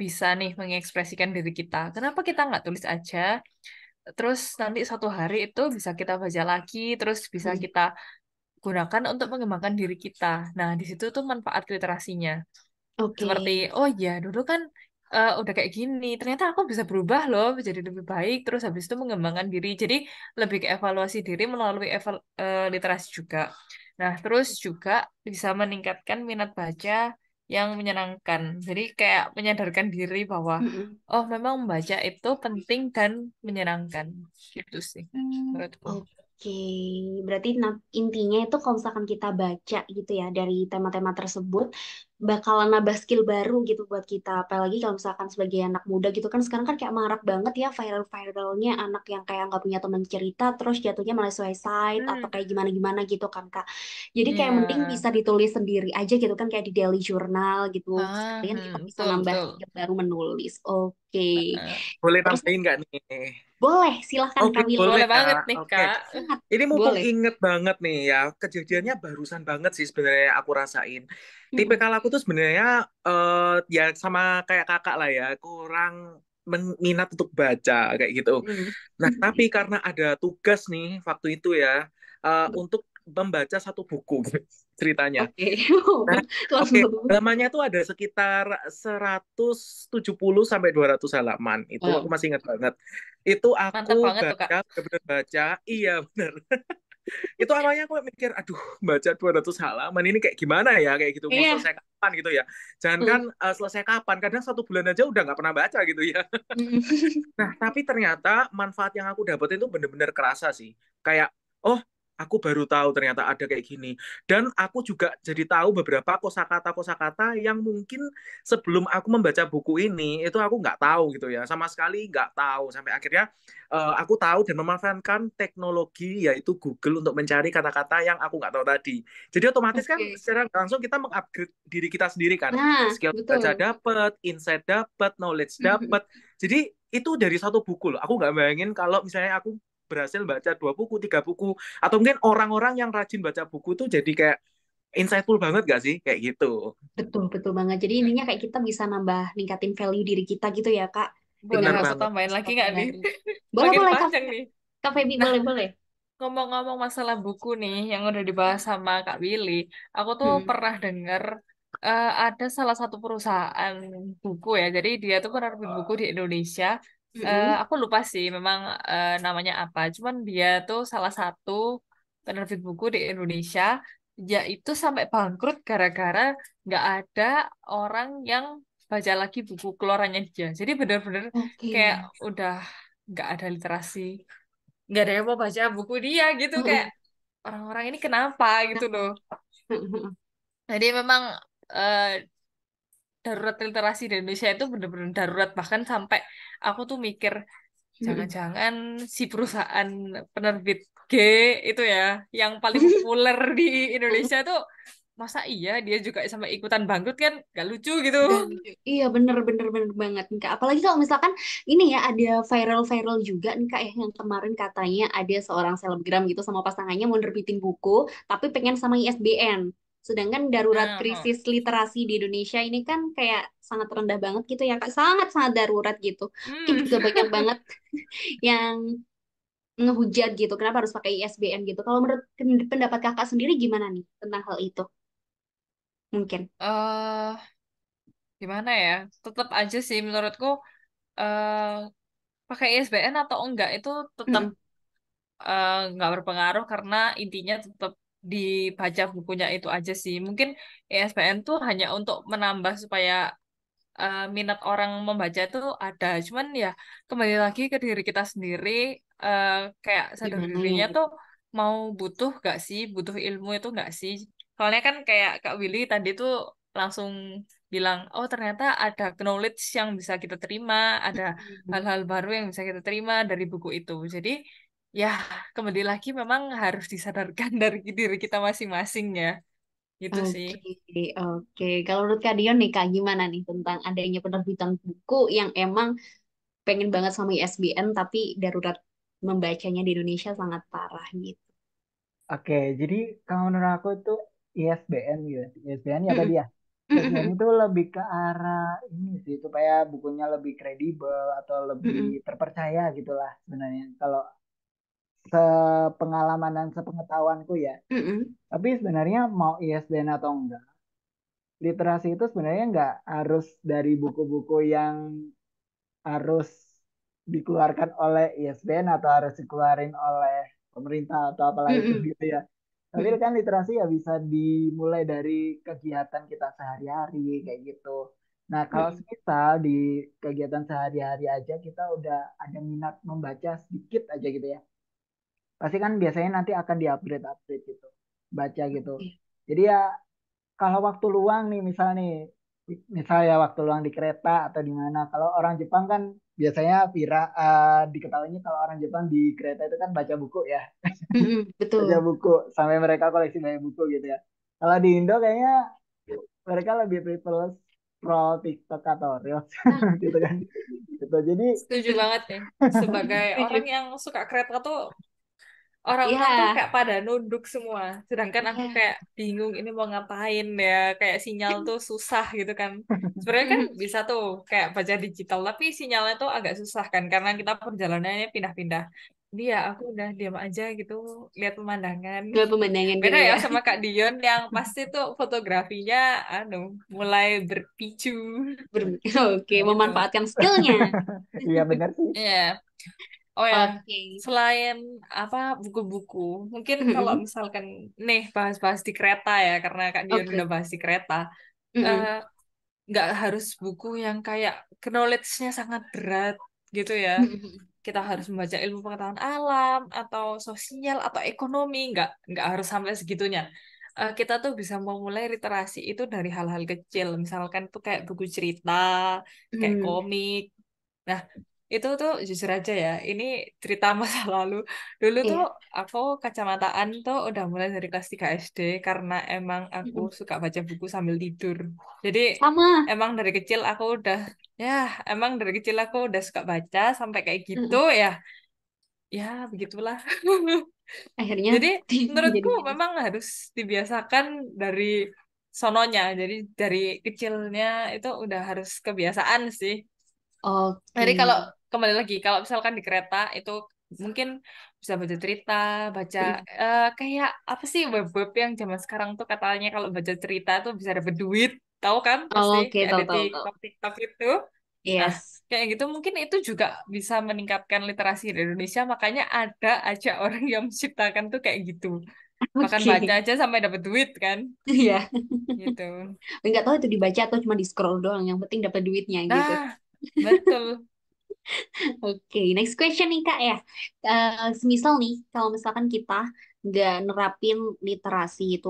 bisa nih mengekspresikan diri kita. Kenapa kita nggak tulis aja? Terus nanti suatu hari itu bisa kita baca lagi, terus bisa Mm, kita gunakan untuk mengembangkan diri kita. Nah, di situ tuh manfaat literasinya. oke. Seperti, oh ya, dulu kan udah kayak gini, ternyata aku bisa berubah loh, menjadi lebih baik, terus habis itu mengembangkan diri. Jadi lebih ke evaluasi diri melalui literasi juga. Nah, terus juga bisa meningkatkan minat baca yang menyenangkan. Jadi kayak menyadarkan diri bahwa, Mm-mm. oh memang membaca itu penting dan menyenangkan. Gitu sih, menurutku. Oke, berarti intinya itu kalau misalkan kita baca gitu ya dari tema-tema tersebut bakalan nambah skill baru gitu buat kita. Apalagi kalau misalkan sebagai anak muda gitu kan sekarang kan kayak marak banget ya viral-viralnya anak yang kayak nggak punya teman cerita terus jatuhnya malah suicide atau Hmm, kayak gimana-gimana gitu kan Kak. Jadi kayak mending ya. bisa ditulis sendiri aja gitu kan kayak di daily journal gitu. Sekalian kita bisa Betul, nambah betul. skill baru menulis. Oke. Boleh Terus nambahin nggak nih? boleh silahkan Oke, Kak Willy. boleh Boleh banget Kak. nih, Oke. Kak. Sangat Ini mumpung boleh. inget banget nih ya, kejadiannya Mm-mm. barusan banget sih sebenarnya aku rasain. Mm-mm. Tipikal aku tuh sebenarnya ya sama kayak kakak lah ya, kurang minat untuk baca kayak gitu. Mm. Nah, tapi karena ada tugas nih waktu itu ya, untuk membaca satu buku ceritanya. Oke. Nah, Langsung oke, satu buku. halamannya tuh ada sekitar 170 sampai 200 halaman. Itu aku Wow. masih ingat banget. Itu aku Mantap banget tuh, Kak. baca, bener-bener baca. Iya, bener. Itu awalnya aku mikir, aduh, baca 200 halaman ini kayak gimana ya, kayak gitu. Mau Iya. selesai kapan gitu ya. Jangankan Mm. selesai kapan, kadang 1 bulan aja udah nggak pernah baca gitu ya. Mm. Nah, tapi ternyata manfaat yang aku dapetin itu bener-bener kerasa sih. Kayak, oh, aku baru tahu ternyata ada kayak gini. Dan aku juga jadi tahu beberapa kosakata-kosakata yang mungkin sebelum aku membaca buku ini, itu aku nggak tahu gitu ya. Sama sekali nggak tahu. Sampai akhirnya aku tahu dan memanfaatkan teknologi, yaitu Google untuk mencari kata-kata yang aku nggak tahu tadi. Jadi otomatis kan Oke. secara nggak langsung kita mengupgrade diri kita sendiri kan. Nah, Skill baca betul. dapat, insight dapat, knowledge dapat. Jadi itu dari satu buku loh. Aku nggak bayangin kalau misalnya aku berhasil baca 2 buku, 3 buku, atau mungkin orang-orang yang rajin baca buku tuh jadi kayak insightful banget gak sih? Kayak gitu. Betul, betul banget. Jadi intinya kayak kita bisa nambah ningkatin value diri kita gitu ya, Kak, Boleh Bener dengan aku banget. tambahin lagi sesuatu nggak nih? baru. Boleh, Makin boleh, Kak. panjang nih. Kak Feby, Nah, boleh, boleh. ngomong-ngomong masalah buku nih yang udah dibahas sama Kak Willy, aku tuh Mm. pernah dengar ada salah satu perusahaan buku ya. Jadi dia tuh penerbit buku di Indonesia. Mm-mm. Aku lupa sih memang namanya apa. Cuman dia tuh salah satu penerbit buku di Indonesia, yaitu sampai bangkrut gara-gara nggak ada orang yang baca lagi buku keluarannya dia. Jadi bener-bener Oke. kayak udah nggak ada literasi, nggak ada yang mau baca buku dia gitu, kayak Mm-mm. orang-orang ini kenapa gitu loh. Kenapa? Mm-mm. Jadi memang eh, darurat literasi di Indonesia itu benar-benar darurat, bahkan sampai aku tuh mikir Mm-mm. jangan-jangan si perusahaan penerbit G itu ya yang paling populer di Indonesia tuh, masa iya dia juga sampai ikutan bangkrut, kan gak lucu gitu. Gak lucu. Iya bener bener bener banget nih Kak. Apalagi kalau misalkan ini ya ada viral-viral juga nih Kak ya yang kemarin katanya ada seorang selebgram gitu sama pasangannya mau nerbitin buku tapi pengen sama ISBN. Sedangkan darurat Nah, oh. krisis literasi di Indonesia ini kan kayak sangat rendah banget gitu ya Kak. Sangat-sangat darurat gitu. Mungkin Hmm. juga banyak banget yang ngehujat gitu. Kenapa harus pakai ISBN gitu? Kalau menurut pendapat Kakak sendiri gimana nih tentang hal itu? Mungkin. eh Gimana ya? Tetap aja sih menurutku eh pakai ISBN atau enggak itu tetap Mm-mm. nggak berpengaruh, karena intinya tetap dibaca bukunya itu aja sih. Mungkin ISBN tuh hanya untuk menambah supaya minat orang membaca itu ada. Cuman ya kembali lagi ke diri kita sendiri, eh, kayak sadar Gimana ya dirinya tuh gitu? mau butuh gak sih, butuh ilmu itu gak sih. Soalnya kan kayak Kak Willy tadi tuh langsung bilang, oh ternyata ada knowledge yang bisa kita terima, ada Mm-mm. hal-hal baru yang bisa kita terima dari buku itu. Jadi ya kembali lagi memang harus disadarkan dari diri kita masing-masing ya. Gitu sih. Oke, oke. Kalau menurut Kak Dion nih, Kak, gimana nih tentang adanya penerbitan buku yang emang pengen banget sama ISBN tapi darurat membacanya di Indonesia sangat parah gitu. Oke, jadi kalau menurut aku tuh ISBN gitu. ISBN ya tadi Mm-mm. ya. ISBN Mm-mm. itu lebih ke arah ini sih supaya bukunya lebih kredibel atau lebih Mm-mm. terpercaya gitulah sebenarnya. Kalau sepengalaman dan sepengetahuanku ya. Mm-mm. Tapi sebenarnya mau ISBN atau enggak, literasi itu sebenarnya enggak harus dari buku-buku yang harus dikeluarkan oleh ISBN atau harus dikeluarin oleh pemerintah atau apalah itu Mm-mm. gitu ya. Tapi Mm-mm. kan literasi ya bisa dimulai dari kegiatan kita sehari-hari kayak gitu. Nah, kalau Mm-mm. semisal di kegiatan sehari-hari aja kita udah ada minat membaca sedikit aja gitu ya. Pasti kan biasanya nanti akan di-upgrade gitu. Baca gitu. Oke. Jadi ya kalau waktu luang nih misal ya waktu luang di kereta atau di mana. Kalau orang Jepang kan biasanya diketahuinya kalau orang Jepang di kereta itu kan baca buku ya, Mm-mm. baca Betul. buku sampai mereka koleksi banyak buku gitu ya. Kalau di Indo kayaknya mereka lebih prefer scroll TikTok atau Reels Nah, gitu kan. Gitu. Jadi Setuju banget nih. Sebagai orang setuju. yang suka kereta tuh orang-orang tuh Iya, kayak pada nunduk semua. Sedangkan aku iya. kayak bingung ini mau ngapain ya. Kayak sinyal tuh susah gitu kan. Sebenarnya kan Mm-mm. bisa tuh kayak baca digital, tapi sinyalnya tuh agak susah kan karena kita perjalanannya pindah-pindah. Jadi ya aku udah diam aja gitu, lihat pemandangan. Dua pemandangan Beda gitu ya ya. sama Kak Dion yang pasti tuh fotografinya anu mulai berpicu. Oke, Nah, gitu. memanfaatkan skillnya. iya benar sih. Iya. Oh ya, Oke. selain apa buku-buku, mungkin kalau Mm-mm. misalkan nih bahas-bahas di kereta ya, karena Kak Dion udah Oke. bahas di kereta, eh, Mm-mm. nggak harus buku yang kayak knowledge-nya sangat berat gitu ya. Mm-mm. Kita harus membaca ilmu pengetahuan alam atau sosial atau ekonomi, nggak harus sampai segitunya. Kita tuh bisa memulai literasi itu dari hal-hal kecil, misalkan tuh kayak buku cerita, kayak Mm. komik. Nah, itu tuh jujur aja ya, ini cerita masa lalu. Dulu tuh Iya. aku kacamataan tuh udah mulai dari kelas 3 SD karena emang aku Mm-mm. suka baca buku sambil tidur. Jadi Sama. emang dari kecil aku udah, ya emang dari kecil aku udah suka baca sampai kayak gitu Mm-mm. ya. Ya begitulah. Akhirnya Jadi jadi menurutku gitu. memang harus dibiasakan dari sononya. Jadi dari kecilnya itu udah harus kebiasaan sih. Oke. Jadi kalau kembali lagi, kalau misalkan di kereta itu mungkin bisa baca cerita, baca Mm-mm. kayak apa sih web-web yang zaman sekarang tuh katanya kalau baca cerita tuh bisa dapat duit, tahu kan pasti Oke, kayak tahu ada tahu tahu. TikTok TikTok itu. Nah, Yes. kayak gitu mungkin itu juga bisa meningkatkan literasi di Indonesia, makanya ada aja orang yang menciptakan tuh kayak gitu. Bahkan baca Oke. aja sampai dapat duit kan, Iya. gitu. Nggak tahu itu dibaca atau cuma di scroll doang. Yang penting dapat duitnya gitu. Nah, betul. Oke, next question nih Kak ya. Semisal nih, kalau misalkan kita nggak nerapin literasi itu,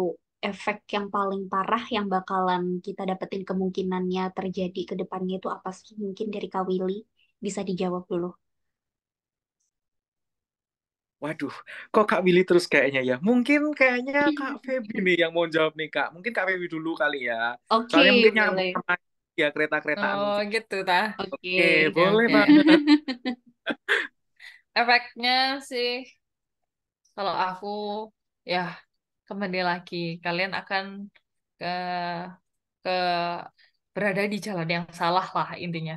efek yang paling parah yang bakalan kita dapetin kemungkinannya terjadi ke depannya itu apa sih? Mungkin dari Kak Willy bisa dijawab dulu. Waduh, kok Kak Willy terus kayaknya ya? Mungkin kayaknya Kak Feby nih yang mau jawab nih Kak. Mungkin Kak Feby dulu kali ya. Soalnya Oke, mungkin nyambung boleh. sama ya kereta-keretaan Oh, mungkin. gitu ta. Oke. Oke, Oke, boleh oke. banget. Efeknya sih, kalau aku ya kembali lagi, kalian akan ke ke berada di jalan yang salah lah intinya.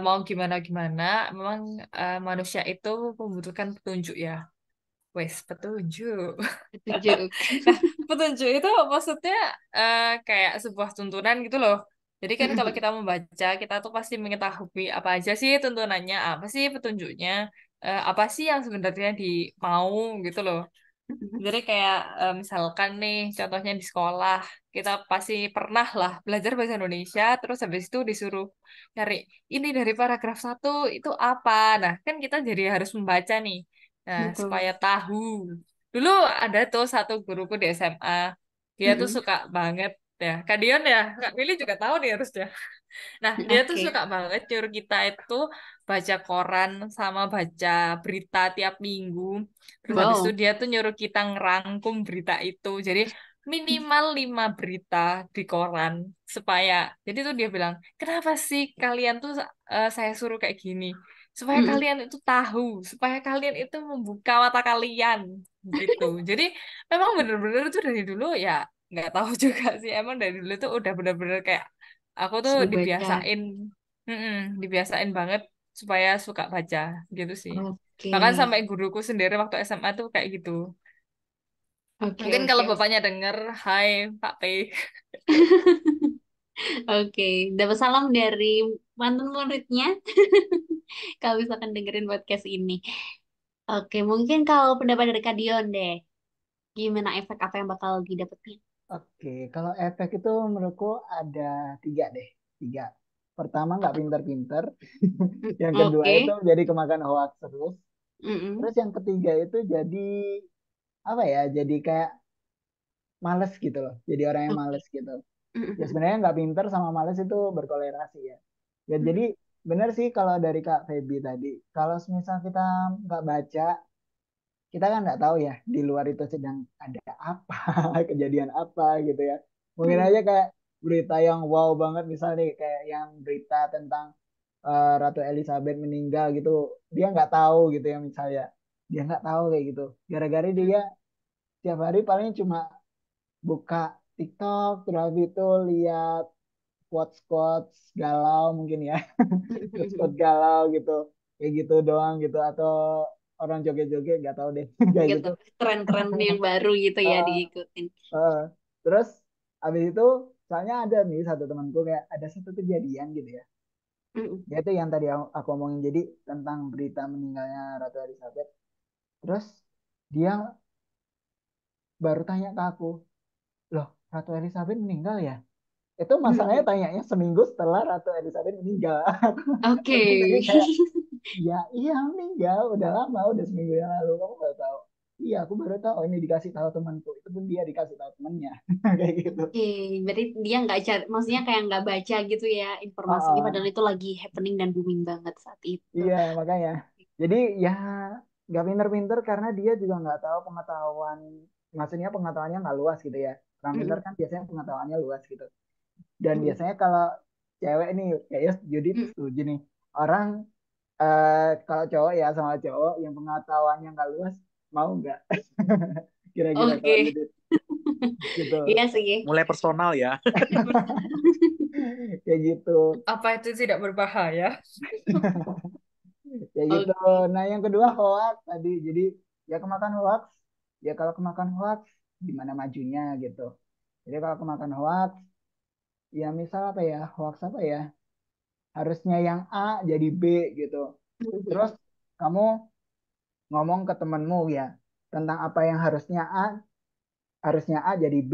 Mau gimana gimana, memang manusia itu membutuhkan petunjuk ya. Wes, petunjuk. Setuju. Nah, petunjuk itu maksudnya kayak sebuah tuntunan gitu loh. Jadi kan kalau kita membaca, kita tuh pasti mengetahui apa aja sih tuntunannya, apa sih petunjuknya, apa sih yang sebenarnya dimau gitu loh. Jadi kayak misalkan nih, contohnya di sekolah, kita pasti pernah lah belajar bahasa Indonesia, terus habis itu disuruh nyari ini dari paragraf satu itu apa. Nah, kan kita jadi harus membaca nih, nah Betul. supaya tahu. Dulu ada tuh satu guruku di SMA, dia tuh Mm-mm. suka banget ya. Kak Dion ya, Kak Willy juga tahu nih harusnya. Nah, dia tuh Oke. suka banget nyuruh kita itu baca koran sama baca berita tiap minggu. Terus habis itu Wow. dia tuh nyuruh kita ngerangkum berita itu. Jadi minimal 5 berita di koran supaya. Jadi tuh dia bilang, kenapa sih kalian tuh saya suruh kayak gini? Supaya Mm-mm. kalian itu tahu, supaya kalian itu membuka mata kalian gitu. Jadi memang bener-bener tuh dari dulu ya nggak tahu juga sih. Emang dari dulu tuh udah bener-bener kayak aku tuh Suruh baca. dibiasain, dibiasain banget supaya suka baca gitu sih. Oke. Bahkan sampai guruku sendiri waktu SMA tuh kayak gitu. Oke, Mungkin kalau oke. bapaknya denger, Hai Pak P. Oke, dapat salam dari mantan muridnya. Kalau misalkan dengerin podcast ini. Oke, mungkin kalau pendapat dari Kak Dion deh, gimana efek apa yang bakal didapetin? Oke, kalau efek itu menurutku ada tiga deh. Tiga. Pertama nggak Apa tuh? pinter-pinter. Yang kedua itu Oke. jadi kemakan hoax terus. Mm-mm. Terus yang ketiga itu jadi apa ya? Jadi kayak males gitu loh. Jadi orang yang Oke. males gitu. Ya Mm-mm. sebenarnya nggak pinter sama males itu berkolerasi ya. Ya jadi benar sih kalau dari Kak Feby tadi. Kalau misal kita nggak baca, kita kan nggak tahu ya di luar itu sedang ada apa, kejadian apa gitu ya. Mungkin Mm-mm. aja kayak berita yang wow banget misalnya nih, kayak yang berita tentang Ratu Elizabeth meninggal gitu, dia nggak tahu gitu ya misalnya, dia nggak tahu kayak gitu. Gara-gara dia tiap hari paling cuma buka TikTok, terus habis itu lihat quotes-quotes galau mungkin ya, quotes-quotes Mm-mm. galau gitu, kayak gitu doang gitu, atau orang joget-joget nggak tahu deh kayak Gitu. gitu. Tren-tren yang baru gitu ya Heeh, diikutin. heeh. Terus abis itu soalnya ada nih satu temanku kayak ada satu kejadian gitu ya. Mm-mm. Dia itu yang tadi aku omongin jadi tentang berita meninggalnya Ratu Elizabeth. Terus dia baru tanya ke aku, loh Ratu Elizabeth meninggal ya? Itu masalahnya tanyanya seminggu setelah Ratu Elizabeth meninggal. Oke. Aku jadi kayak, ya iya meninggal, udah lama, udah seminggu yang lalu. Kamu baru tahu? Iya, aku baru tahu. Ini dikasih tahu temanku. Itu pun dia dikasih tahu temannya. Kayak gitu. Oke, berarti dia nggak cari, maksudnya kayak nggak baca gitu ya Oh, informasinya, padahal oh. itu lagi happening dan booming banget saat itu. Iya, makanya. Jadi ya nggak pinter-pinter karena dia juga nggak tahu pengetahuan, maksudnya pengetahuannya nggak luas gitu ya. Orang pinter Mm-mm. kan biasanya pengetahuannya luas gitu. Dan Mm-mm. biasanya kalau cewek nih, kayak Judit Mm-mm. setuju nih. Orang kalau cowok ya sama cowok yang pengetahuannya nggak luas, mau nggak? Kira-kira kalau Oke, Judit gitu. iya sih. Mulai personal ya. Kayak gitu. Apa itu tidak berbahaya? Kayak gitu. Oke. Nah, yang kedua hoax tadi. Jadi ya kemakan hoax. Ya kalau kemakan hoax gimana majunya gitu. Jadi kalau kemakan hoax, ya misal apa ya, hoax apa ya, harusnya yang A jadi B gitu. Terus kamu ngomong ke temenmu ya tentang apa yang harusnya A jadi B,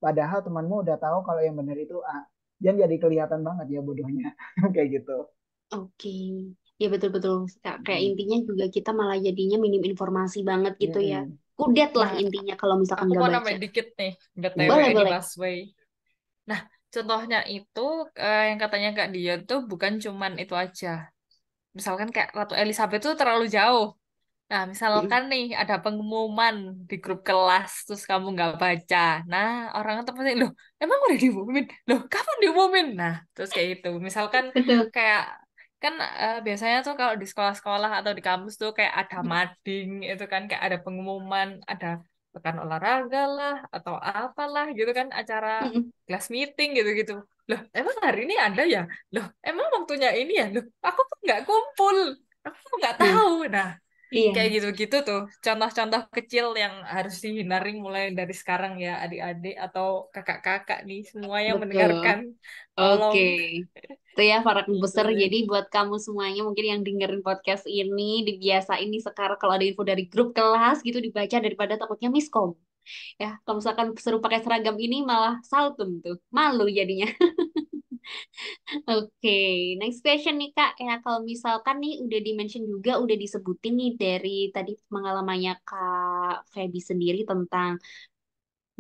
padahal temanmu udah tahu kalau yang benar itu A. Dan jadi kelihatan banget ya bodohnya, kayak gitu. Oke, ya betul-betul. Kayak Mm, intinya juga kita malah jadinya minim informasi banget gitu ya. mm, Kudet lah Nah, intinya kalau misalkan aku nggak mau baca. nambahin dikit nih, BTW mm, Boleh, ini boleh. busway. Nah, contohnya itu yang katanya Kak Dion tuh bukan cuman itu aja. Misalkan kayak Ratu Elizabeth tuh terlalu jauh. Nah, misalkan nih ada pengumuman di grup kelas, terus kamu nggak baca. Nah, orang tuh pasti, loh, emang udah diumumin? Loh, kapan diumumin? Nah, terus kayak gitu. Misalkan Betul. kayak, kan biasanya tuh kalau di sekolah-sekolah atau di kampus tuh kayak ada mading, itu kan kayak ada pengumuman, ada pekan olahraga lah, atau apalah gitu kan, acara Mm-mm. class meeting gitu-gitu. Loh, emang hari ini ada ya? Loh, emang waktunya ini ya? Loh, aku tuh nggak kumpul. Aku nggak Nah, tahu. Nah, kayak iya, gitu-gitu tuh contoh-contoh kecil yang harus dihindari mulai dari sekarang ya adik-adik atau kakak-kakak nih semua yang betul. mendengarkan Oke. tolong Itu ya para gitu komposer. sih. Jadi buat kamu semuanya mungkin yang dengerin podcast ini, dibiasain nih sekarang kalau ada info dari grup kelas gitu dibaca daripada takutnya miskom. Ya, kalau misalkan suruh pakai seragam ini malah saltum tuh. Malu jadinya. Oke, next question nih Kak. Ya, kalau misalkan nih udah di-mention juga, udah disebutin nih dari tadi pengalamannya Kak Feby sendiri tentang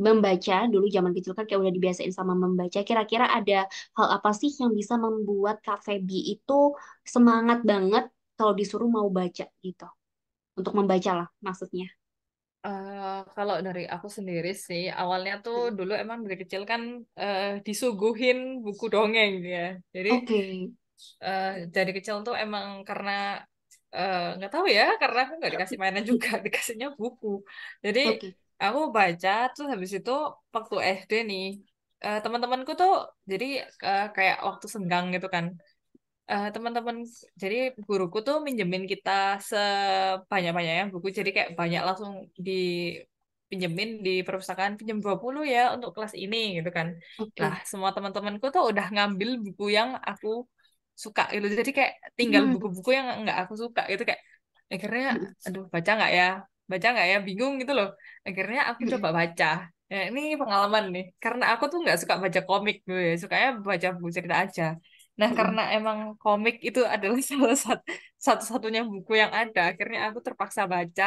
membaca dulu zaman kecil kan kayak udah dibiasain sama membaca. Kira-kira ada hal apa sih yang bisa membuat Kak Feby itu semangat banget kalau disuruh mau baca gitu? Untuk membaca lah maksudnya. Kalau dari aku sendiri sih, awalnya tuh dulu emang dari kecil kan disuguhin buku dongeng ya. Jadi Oke, eh, dari kecil tuh emang karena nggak tahu ya, karena aku nggak dikasih mainan juga, dikasihnya buku. Jadi oke. aku baca, terus habis itu waktu SD nih, teman-temanku tuh jadi kayak waktu senggang gitu kan. Teman-teman, jadi guruku tuh minjemin kita sebanyak-banyaknya buku, jadi kayak banyak langsung dipinjemin di perpustakaan, pinjem 20 ya untuk kelas ini gitu kan. Lah, Oke. semua teman-temanku tuh udah ngambil buku yang aku suka gitu, jadi kayak tinggal Hmm, buku-buku yang nggak aku suka gitu, kayak akhirnya hmm, aduh baca nggak ya, bingung gitu loh. Akhirnya aku hmm, coba baca. Ya, ini pengalaman nih, karena aku tuh nggak suka baca komik gue, sukanya baca buku cerita aja. Nah, hmm. karena emang komik itu adalah satu-satunya buku yang ada, akhirnya aku terpaksa baca,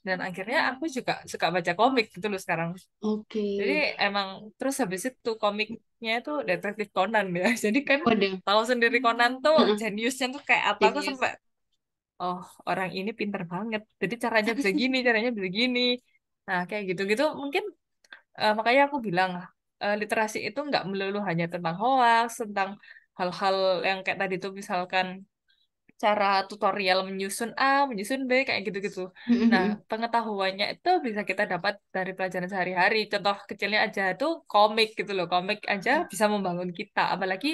dan akhirnya aku juga suka baca komik gitu loh sekarang. Oke. Jadi emang terus habis itu komiknya itu Detektif Conan ya. Jadi kan Waduh. tahu sendiri Conan tuh Heeh, jeniusnya tuh kayak apa, aku jenius. sampai oh orang ini pinter banget. Jadi caranya bisa gini, caranya bisa gini. Nah, kayak gitu-gitu mungkin makanya aku bilang literasi itu nggak melulu hanya tentang hoax, tentang hal-hal yang kayak tadi tuh misalkan cara tutorial menyusun A, menyusun B, kayak gitu-gitu. Hmm, Nah, hmm, pengetahuannya itu bisa kita dapat dari pelajaran sehari-hari. Contoh kecilnya aja tuh komik gitu loh. Komik aja hmm. bisa membangun kita, apalagi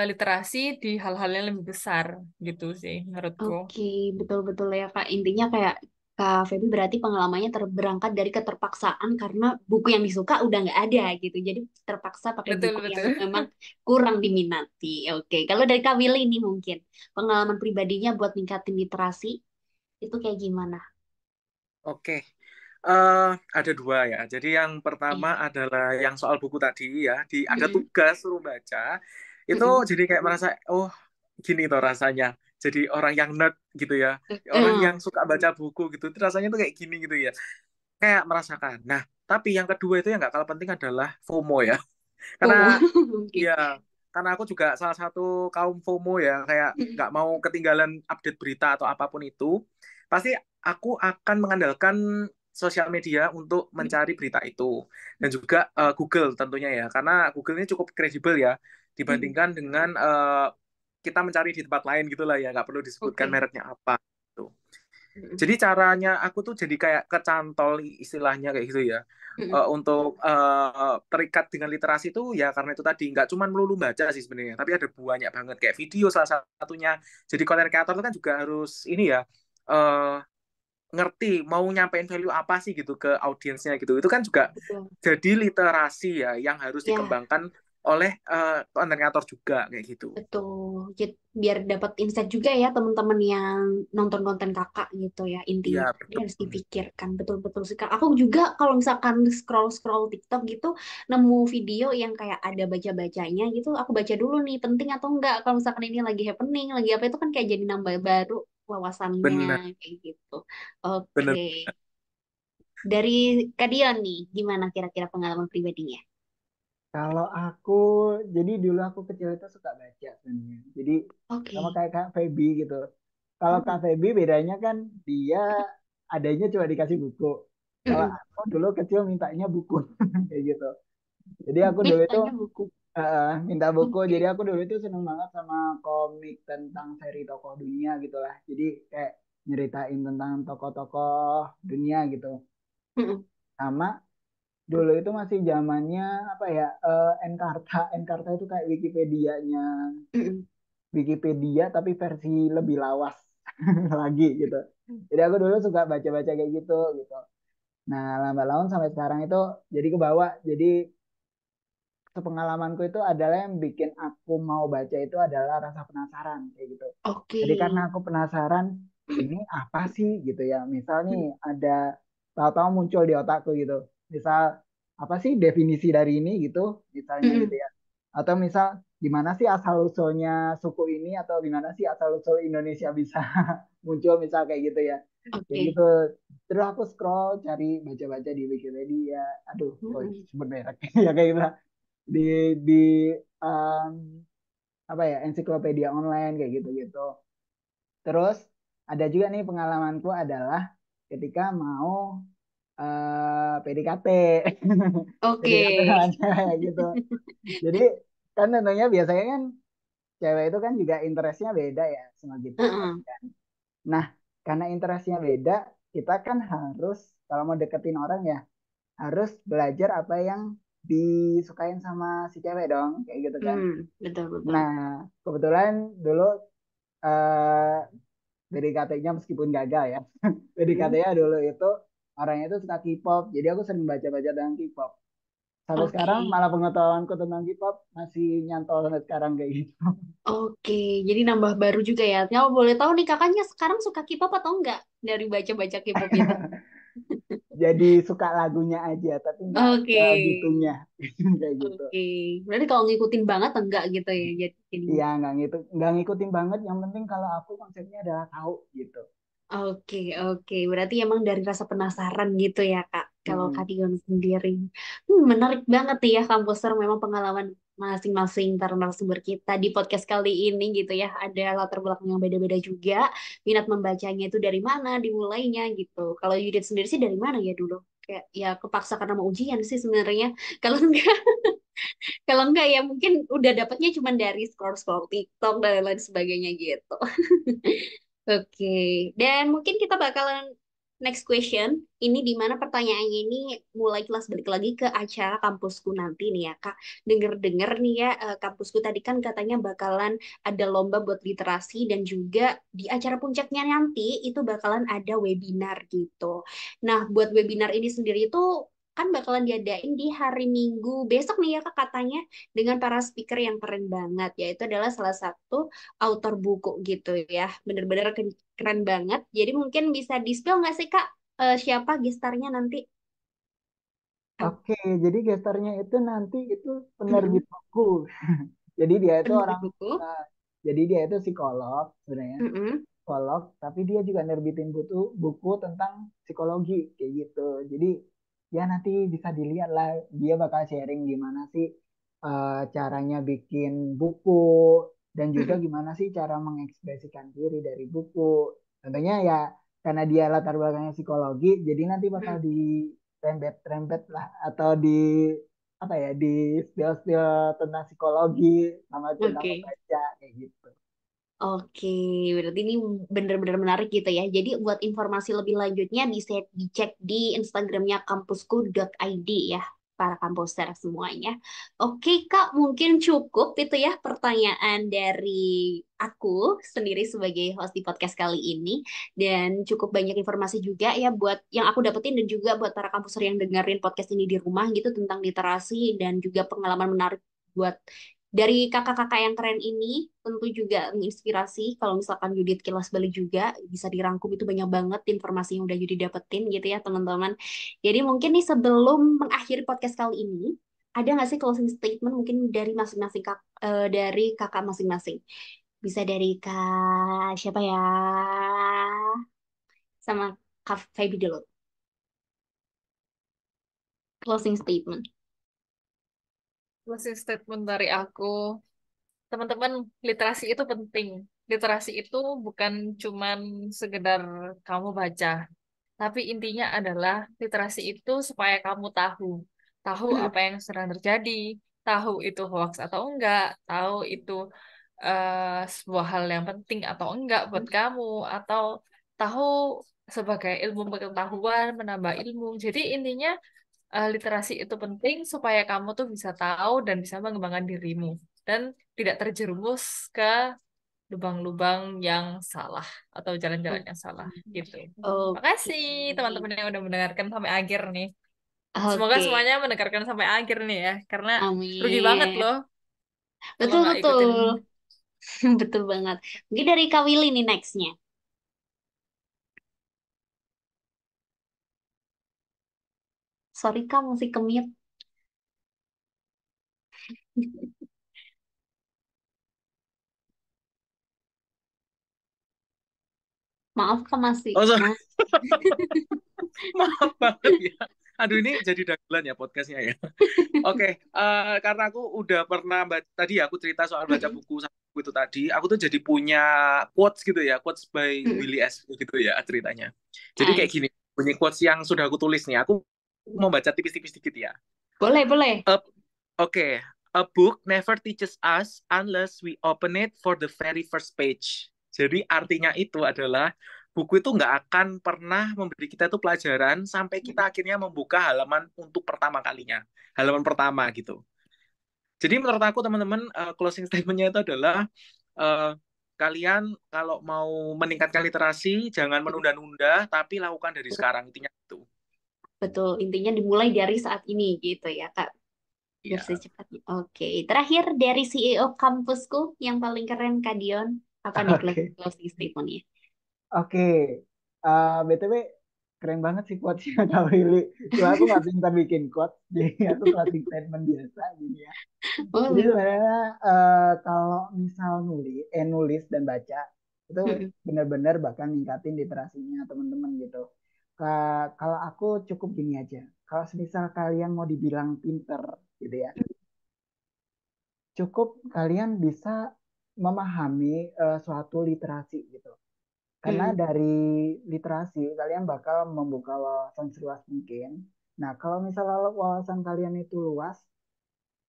literasi di hal-hal yang lebih besar gitu sih menurutku. Oke, betul-betul ya Kak. Intinya kayak Kak Feby berarti pengalamannya berangkat dari keterpaksaan karena buku yang disuka udah nggak ada gitu. Jadi terpaksa pakai buku Betul, yang betul. memang kurang diminati. Oke, kalau dari Kak Willy ini mungkin pengalaman pribadinya buat ningkatin literasi itu kayak gimana? Oke. Eh, ada dua ya. Jadi yang pertama Iya. adalah yang soal buku tadi ya. Ada Mm-mm, tugas suruh baca. Itu mm-mm. jadi kayak merasa, oh gini tuh rasanya. Jadi orang yang nerd gitu ya. Orang Eh, yang suka baca buku gitu. Itu rasanya tuh kayak gini gitu ya. Kayak merasakan. Nah, tapi yang kedua itu yang nggak kalah penting adalah FOMO ya. Karena FOMO. Oke. ya, karena aku juga salah satu kaum FOMO ya, kayak Mm-mm, nggak mau ketinggalan update berita atau apapun itu. Pasti aku akan mengandalkan sosial media untuk mencari berita itu. Dan juga Google tentunya ya, karena Google ini cukup kredibel ya, mm-mm. dibandingkan dengan kita mencari di tempat lain gitulah ya, nggak perlu disebutkan Oke. mereknya apa. Gitu. Mm-mm, Jadi caranya aku tuh jadi kayak kecantol istilahnya kayak gitu ya. mm-mm. Untuk terikat dengan literasi itu ya karena itu tadi nggak cuma melulu baca sih sebenarnya, tapi ada banyak banget kayak video salah satunya. Jadi konten kreator itu kan juga harus ini ya eh, ngerti mau nyampein value apa sih gitu ke audiensnya gitu. Itu kan juga Betul. jadi literasi ya yang harus Ya. dikembangkan oleh konten kreator juga kayak gitu. Betul, biar dapat insight juga ya teman-teman yang nonton konten kakak gitu ya Iya intinya. Ini betul. harus dipikirkan betul-betul sih Kak. Aku juga kalau misalkan scroll-scroll TikTok gitu nemu video yang kayak ada baca-bacanya gitu, aku baca dulu nih penting atau enggak. Kalau misalkan ini lagi happening, lagi apa itu kan kayak jadi nambah baru wawasannya Benar, kayak gitu. Oke. benar. Dari Kak Dion nih, gimana kira-kira pengalaman pribadinya? Kalau aku, jadi dulu aku kecil itu suka baca sebenarnya. Jadi sama Oke. kayak Kak Feby gitu. Kalau Kak Mm-mm. Feby bedanya kan dia adanya cuma dikasih buku. Kalau Mm-mm. aku dulu kecil mintanya buku kayak gitu. Jadi aku dulu itu Mintanya buku. minta buku. Jadi Oke. aku dulu itu seneng banget sama komik tentang seri tokoh dunia gitulah. Jadi kayak nyeritain tentang tokoh-tokoh dunia gitu. Mm-mm. Sama dulu itu masih zamannya apa ya, Encarta. Encarta itu kayak Wikipedia-nya Mm-mm. Wikipedia tapi versi lebih lawas lagi gitu. Jadi aku dulu suka baca-baca kayak gitu gitu. Nah, lambat laun sampai sekarang itu jadi kebawa. Jadi sepengalamanku itu adalah yang bikin aku mau baca itu adalah rasa penasaran kayak gitu. Oke. Jadi karena aku penasaran ini apa sih gitu ya. Misal nih ada tahu-tahu muncul di otakku gitu. Misal apa sih definisi dari ini gitu misalnya gitu Mm-mm. ya. Atau misal gimana sih asal usulnya suku ini atau gimana sih asal usul Indonesia bisa muncul misal kayak gitu ya. kayak Oke. gitu. Terus aku scroll cari baca-baca di Wikipedia, aduh kok Mm-mm. sebut merek ya kayak gitu lah. Di um, apa ya, ensiklopedia online kayak gitu-gitu. Terus ada juga nih pengalamanku adalah ketika mau PDKT. Oke. PDKT sama cewek gitu. Jadi kan tentunya biasanya kan cewek itu kan juga interestnya beda ya sama kita. Mm-mm. Nah, karena interestnya beda, kita kan harus kalau mau deketin orang ya harus belajar apa yang disukain sama si cewek dong, kayak gitu kan. Betul betul. Nah, kebetulan dulu eh PDKT-nya meskipun gagal ya. Mm-mm. PDKT-nya dulu itu orangnya itu suka K-pop, jadi aku sering baca-baca tentang K-pop. Sampai sekarang Oke. malah pengetahuanku tentang K-pop masih nyantol sampai sekarang kayak gitu. Oke, jadi nambah baru juga ya. Kalau boleh tahu nih kakaknya sekarang suka K-pop atau enggak dari baca-baca K-pop itu? Jadi suka lagunya aja, tapi Oke, nggak gitunya kayak gitu. oke. Berarti kalau ngikutin banget enggak gitu ya jadinya. Iya, nggak ngikutin banget. Yang penting kalau aku konsepnya adalah tahu gitu. Oke, oke. Berarti emang dari rasa penasaran gitu ya, Kak. Kalau Kak Hmm. Dion sendiri. Menarik banget nih ya, Kampuser. Memang pengalaman masing-masing narasumber kita di podcast kali ini gitu ya. Ada latar belakang yang beda-beda juga. Minat membacanya itu dari mana, dimulainya gitu. Kalau Yudit sendiri sih dari mana ya dulu? Kayak ya kepaksa karena mau ujian sih sebenarnya. Kalau enggak, kalau enggak ya mungkin udah dapetnya cuma dari scroll-scroll TikTok dan lain sebagainya gitu. Oke, dan mungkin kita bakalan next question. Ini di mana pertanyaannya ini mulai kelas balik lagi ke acara kampusku nanti nih ya, Kak. Dengar-dengar nih ya, kampusku tadi kan katanya bakalan ada lomba buat literasi dan juga di acara puncaknya nanti itu bakalan ada webinar gitu. Nah, buat webinar ini sendiri itu kan bakalan diadain di hari Minggu besok nih ya, Kak, katanya dengan para speaker yang keren banget, yaitu adalah salah satu author buku gitu ya. Bener-bener keren banget. Jadi mungkin bisa di-spill nggak sih Kak, siapa gestarnya nanti? Am- Oke, jadi gestarnya itu nanti itu Mm-mm. penerbit buku. Jadi dia itu Penulis orang, buku. nah, jadi dia itu psikolog sebenarnya, Mm-mm. psikolog, tapi dia juga nerbitin buku buku tentang psikologi kayak gitu. Jadi ya nanti bisa dilihat lah, dia bakal sharing gimana sih caranya bikin buku dan juga Mm-mm. gimana sih cara mengekspresikan diri dari buku. Tentunya ya karena dia latar belakangnya psikologi, jadi nanti bakal Mm. dirembet-rembet lah atau di apa ya di spill-spill tentang psikologi sama tentang Oke. membaca kayak gitu. Oke, berarti ini benar-benar menarik gitu ya. Jadi buat informasi lebih lanjutnya bisa dicek di Instagramnya kampusku.id ya, para kampuser semuanya. Oke Kak, mungkin cukup itu ya pertanyaan dari aku sendiri sebagai host di podcast kali ini. Dan cukup banyak informasi juga ya buat yang aku dapetin dan juga buat para kampuser yang dengerin podcast ini di rumah gitu tentang literasi dan juga pengalaman menarik buat dari kakak-kakak yang keren ini tentu juga menginspirasi kalau misalkan Yudit kilas balik juga bisa dirangkum itu banyak banget informasi yang udah Yudit dapetin gitu ya teman-teman. Jadi mungkin nih sebelum mengakhiri podcast kali ini ada nggak sih closing statement mungkin dari masing-masing dari kakak masing-masing? Bisa dari kak siapa ya? Sama Kak Feby dulu. Closing statement. Closing statement dari aku, teman-teman, literasi itu penting. Literasi itu bukan cuman sekedar kamu baca, tapi intinya adalah literasi itu supaya kamu tahu, tahu apa yang sedang terjadi, tahu itu hoax atau enggak, tahu itu sebuah hal yang penting atau enggak buat kamu, atau tahu sebagai ilmu pengetahuan, menambah ilmu. Jadi intinya literasi itu penting supaya kamu tuh bisa tahu dan bisa mengembangkan dirimu dan tidak terjerumus ke lubang-lubang yang salah atau jalan-jalan yang salah gitu. Oke. Makasih teman-teman yang udah mendengarkan sampai akhir nih. Semoga Oke. semuanya mendengarkan sampai akhir nih ya, karena rugi banget Amin. loh kalau Betul nggak ikutin. betul. Betul banget. Mungkin dari Kak Willy nih nextnya. Sorry Kak, masih kemute. Maaf Kak masih. Oh, sorry. Nah, Maaf banget ya. Aduh, ini jadi dagelan ya podcastnya ya. Oke, karena aku udah pernah tadi aku cerita soal baca mm-mm, buku satu buku itu tadi, aku tuh jadi punya quotes gitu ya, quotes by mm-mm. Willie S gitu ya ceritanya. Jadi kayak Ay, gini, punya quotes yang sudah aku tulis nih. Aku mau baca tipis-tipis dikit ya. boleh, boleh. A- Oke, a book never teaches us unless we open it for the very first page. Jadi artinya itu adalah buku itu nggak akan pernah memberi kita itu pelajaran sampai kita akhirnya membuka halaman untuk pertama kalinya, halaman pertama gitu. Jadi menurut aku teman-teman closing statement-nya itu adalah eh, kalian kalau mau meningkatkan literasi jangan menunda-nunda tapi lakukan dari sekarang intinya itu. Betul, intinya dimulai dari saat ini gitu ya Kak. Biar Ya. secepatnya. Oke, terakhir dari CEO kampusku yang paling keren Kak Dion. Apa nih Oke. closing statement-nya? Oke, BTW keren banget sih quotes-nya Kak Willy. Cuma aku nggak pintar bikin quotes, jadi aku closing statement biasa gini ya. Jadi Boleh. sebenarnya kalau misal nulis dan baca itu Mm-mm. benar-benar bakal ningkatin literasinya teman-teman gitu. Kalau aku cukup gini aja. Kalau misal kalian mau dibilang pinter gitu ya, cukup kalian bisa memahami suatu literasi gitu. Karena Mm-mm. dari literasi kalian bakal membuka wawasan seluas mungkin. Nah, kalau misalnya wawasan kalian itu luas,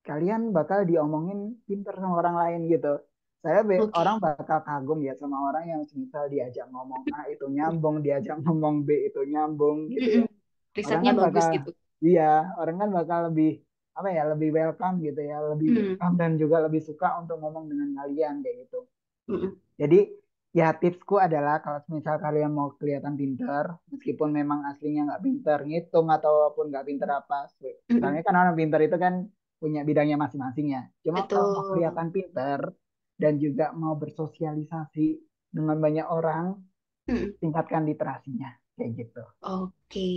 kalian bakal diomongin pinter sama orang lain gitu. Orang Oke. bakal kagum ya sama orang yang misal diajak ngomong A itu nyambung, diajak ngomong B itu nyambung gitu Mm-mm. ya. Orang Risetnya kan bagus bakal, gitu. iya, orang kan bakal lebih apa ya, lebih welcome gitu ya, lebih Mm. welcome dan juga lebih suka untuk ngomong dengan kalian kayak gitu. Mm-mm. Jadi ya tipsku adalah kalau misal kalian mau kelihatan pinter, meskipun memang aslinya nggak pinter ngitung ataupun nggak pinter apa, Mm-mm. soalnya kan orang pinter itu kan punya bidangnya masing-masing ya. Cuma kalau mau Betul. kelihatan pinter dan juga mau bersosialisasi dengan banyak orang, Mm. tingkatkan literasinya kayak gitu. Oke,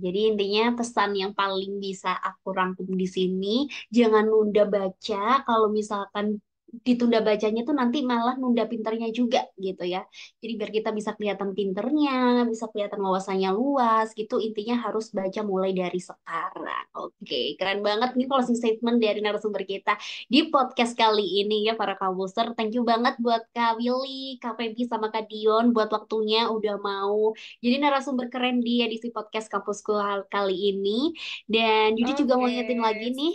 jadi intinya pesan yang paling bisa aku rangkum di sini, jangan nunda baca. Kalau misalkan ditunda bacanya tuh nanti malah nunda pinternya juga gitu ya. Jadi biar kita bisa kelihatan pinternya, bisa kelihatan wawasannya luas gitu. Intinya harus baca mulai dari sekarang. Oke, keren banget nih closing statement dari narasumber kita di podcast kali ini ya para kabuser. Thank you banget buat Kak Willy, Kak Feby, sama Kak Dion buat waktunya udah mau jadi narasumber keren di edisi podcast kampusku kali ini. Dan Yudi juga mau Oke. ingetin lagi nih,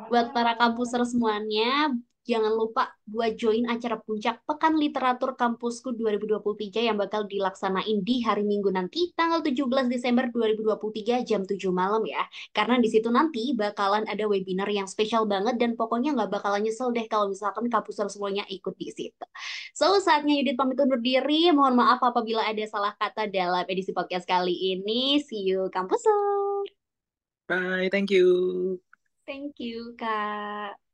buat para kampuser semuanya, jangan lupa buat join acara Puncak Pekan Literatur Kampusku 2023 yang bakal dilaksanain di hari Minggu nanti, tanggal 17 Desember 2023 jam 7 malam ya. Karena di situ nanti bakalan ada webinar yang spesial banget dan pokoknya nggak bakalan nyesel deh kalau misalkan kampuser semuanya ikut di situ. So, saatnya Yudit pamit undur diri. Mohon maaf apabila ada salah kata dalam edisi podcast kali ini. See you, kampuser. Bye, thank you. Thank you, Kak.